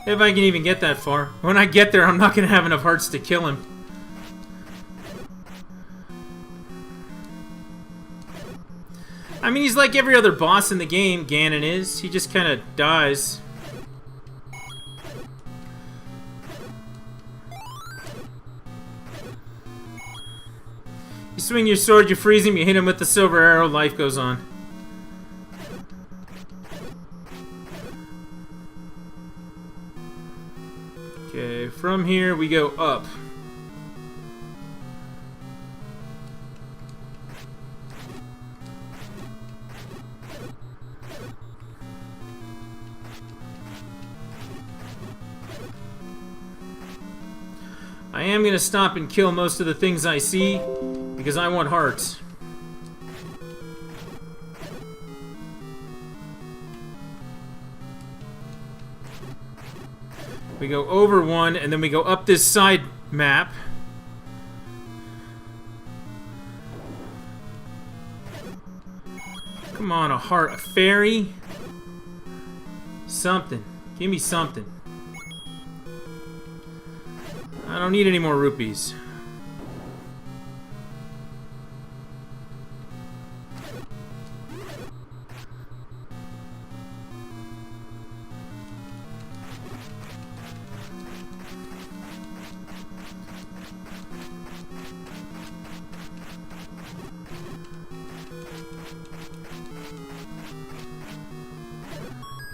If I can even get that far. When I get there, I'm not going to have enough hearts to kill him. I mean, he's like every other boss in the game, Ganon is. He just kind of dies. You swing your sword, you freeze him, you hit him with the silver arrow, life goes on. Okay, from here we go up. I am gonna stop and kill most of the things I see because I want hearts. We go over one, and then we go up this side map. Come on, a heart, a fairy? Something. Give me something. I don't need any more rupees.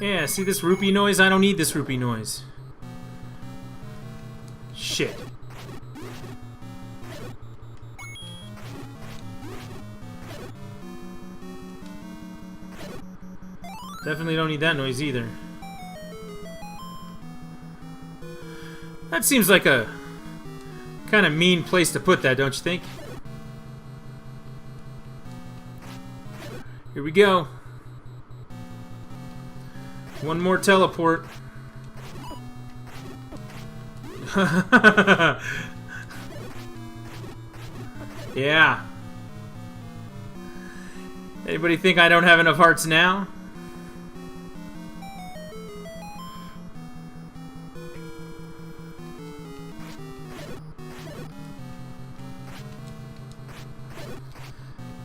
Yeah, see this rupee noise? I don't need this rupee noise. Shit. Definitely don't need that noise either. That seems like a kind of mean place to put that, don't you think? Here we go. One more teleport. Yeah. Anybody think I don't have enough hearts now?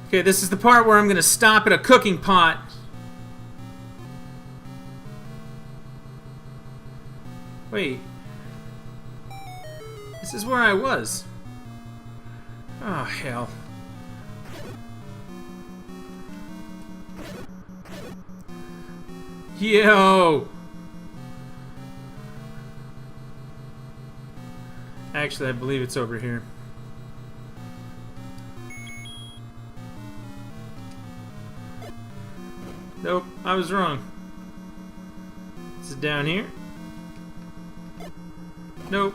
Okay, this is the part where I'm gonna stop at a cooking pot. Wait. This is where I was. Oh, hell. Yo! Actually, I believe it's over here. Nope, I was wrong. Is it down here? Nope.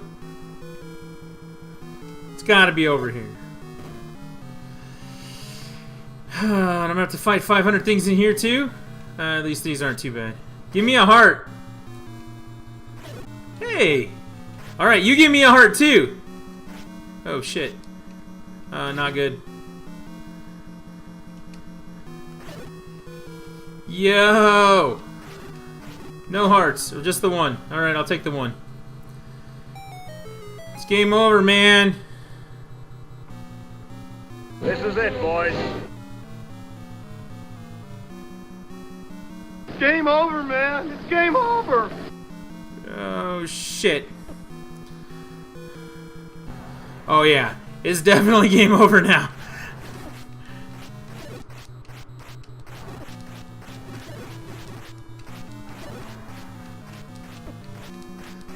It's gotta be over here. And I'm gonna have to fight 500 things in here too? At least these aren't too bad. Give me a heart. Hey! Alright, you give me a heart too! Oh shit. Not good. Yo! No hearts, or just the one. Alright, I'll take the one. It's game over, man. This is it, boys. Game over, man. It's game over. Oh, shit. Oh, yeah. It's definitely game over now.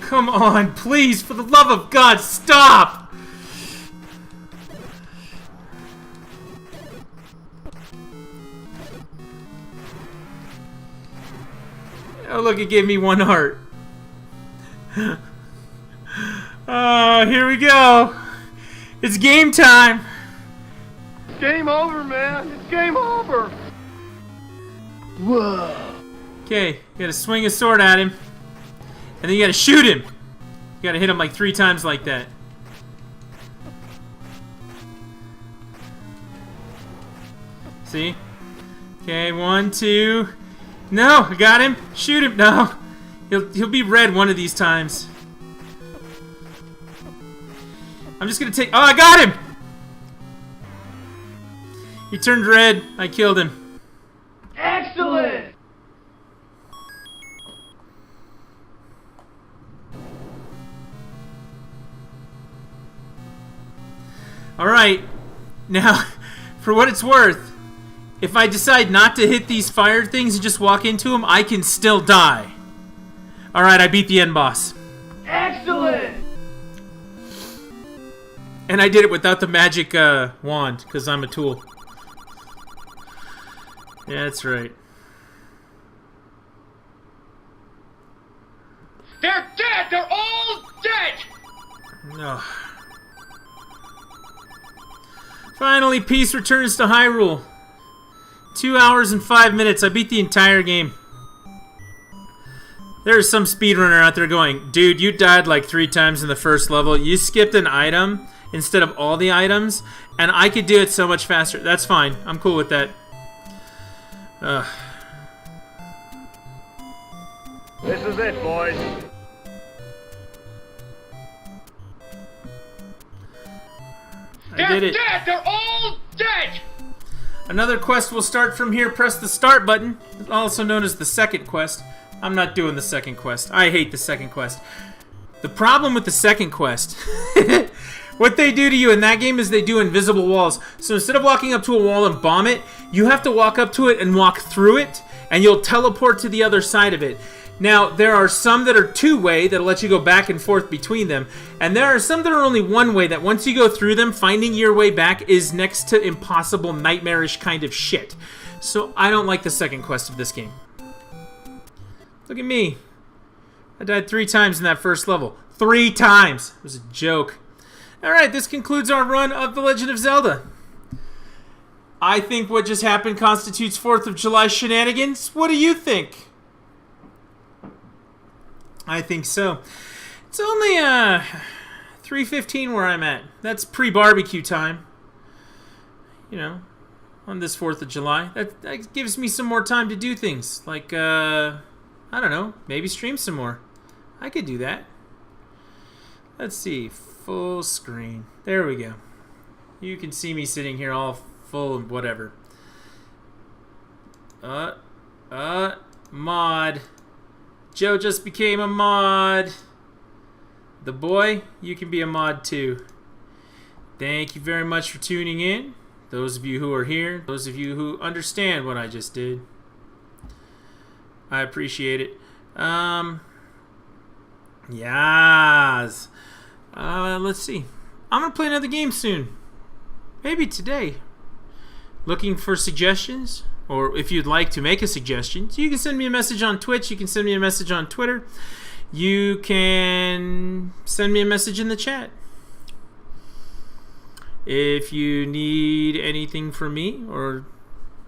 Come on, please, for the love of God, stop! Oh, look, it gave me one heart. Oh, here we go. It's game time. Game over, man. It's game over. Whoa. Okay, you gotta swing a sword at him. And then you gotta shoot him. You gotta hit him like 3 times like that. See? Okay, 1, 2. No, I got him. Shoot him. No. He'll be red one of these times. I'm just gonna take... Oh, I got him! He turned red. I killed him. Excellent! Alright. Now, for what it's worth, if I decide not to hit these fire things and just walk into them, I can still die. Alright, I beat the end boss. Excellent! And I did it without the magic wand, because I'm a tool. Yeah, that's right. They're dead! They're all dead! No. Finally, peace returns to Hyrule. 2 hours and 5 minutes. I beat the entire game. There's some speedrunner out there going, dude, you died like 3 times in the first level. You skipped an item instead of all the items, and I could do it so much faster. That's fine. I'm cool with that. This is it, boys. I did it. Dead! They're all dead! Another quest will start from here. Press the start button, also known as the second quest. I'm not doing the second quest. I hate the second quest. The problem with the second quest, what they do to you in that game is they do invisible walls. So instead of walking up to a wall and bomb it, you have to walk up to it and walk through it, and you'll teleport to the other side of it. Now, there are some that are 2-way that'll let you go back and forth between them, and there are some that are only 1-way that once you go through them, finding your way back is next to impossible, nightmarish kind of shit. So I don't like the second quest of this game. Look at me. I died 3 times in that first level. 3 times! It was a joke. Alright, this concludes our run of The Legend of Zelda. I think what just happened constitutes 4th of July shenanigans. What do you think? I think so. It's only 3:15 where I'm at. That's pre-barbecue time. You know, on this 4th of July. That gives me some more time to do things. Like, I don't know, maybe stream some more. I could do that. Let's see, full screen. There we go. You can see me sitting here all full and whatever. Mod. Joe just became a mod. The boy, you can be a mod too. Thank you very much for tuning in. Those of you who are here, those of you who understand what I just did. I appreciate it. Yes. Let's see. I'm going to play another game soon. Maybe today. Looking for suggestions? Or if you'd like to make a suggestion, you can send me a message on Twitch. You can send me a message on Twitter. You can send me a message in the chat. If you need anything from me or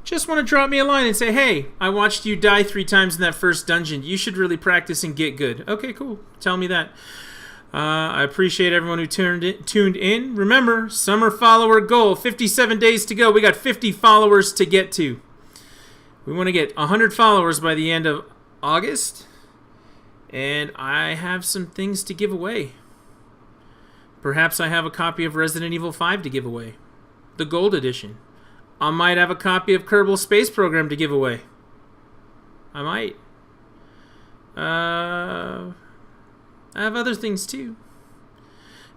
just want to drop me a line and say, hey, I watched you die 3 times in that first dungeon. You should really practice and get good. Okay, cool. Tell me that. I appreciate everyone who tuned in. Remember, summer follower goal, 57 days to go. We got 50 followers to get to. We want to get 100 followers by the end of August. And I have some things to give away. Perhaps I have a copy of Resident Evil 5 to give away. The Gold Edition. I might have a copy of Kerbal Space Program to give away. I might. I have other things too.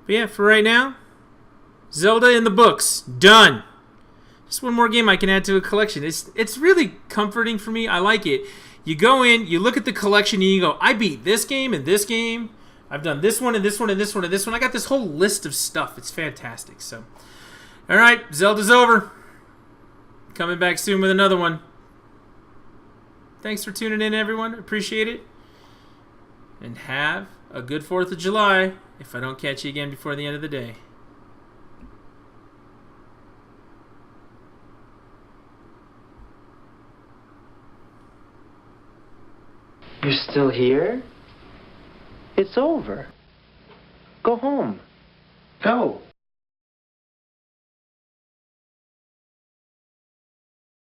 But yeah, for right now, Zelda in the books. Done. Just one more game I can add to a collection. It's really comforting for me. I like it. You go in, you look at the collection, and you go, I beat this game and this game. I've done this one and this one and this one and this one. I got this whole list of stuff. It's fantastic. So, all right, Zelda's over. Coming back soon with another one. Thanks for tuning in, everyone. Appreciate it. And have a good 4th of July if I don't catch you again before the end of the day. You're still here? It's over. Go home. Go.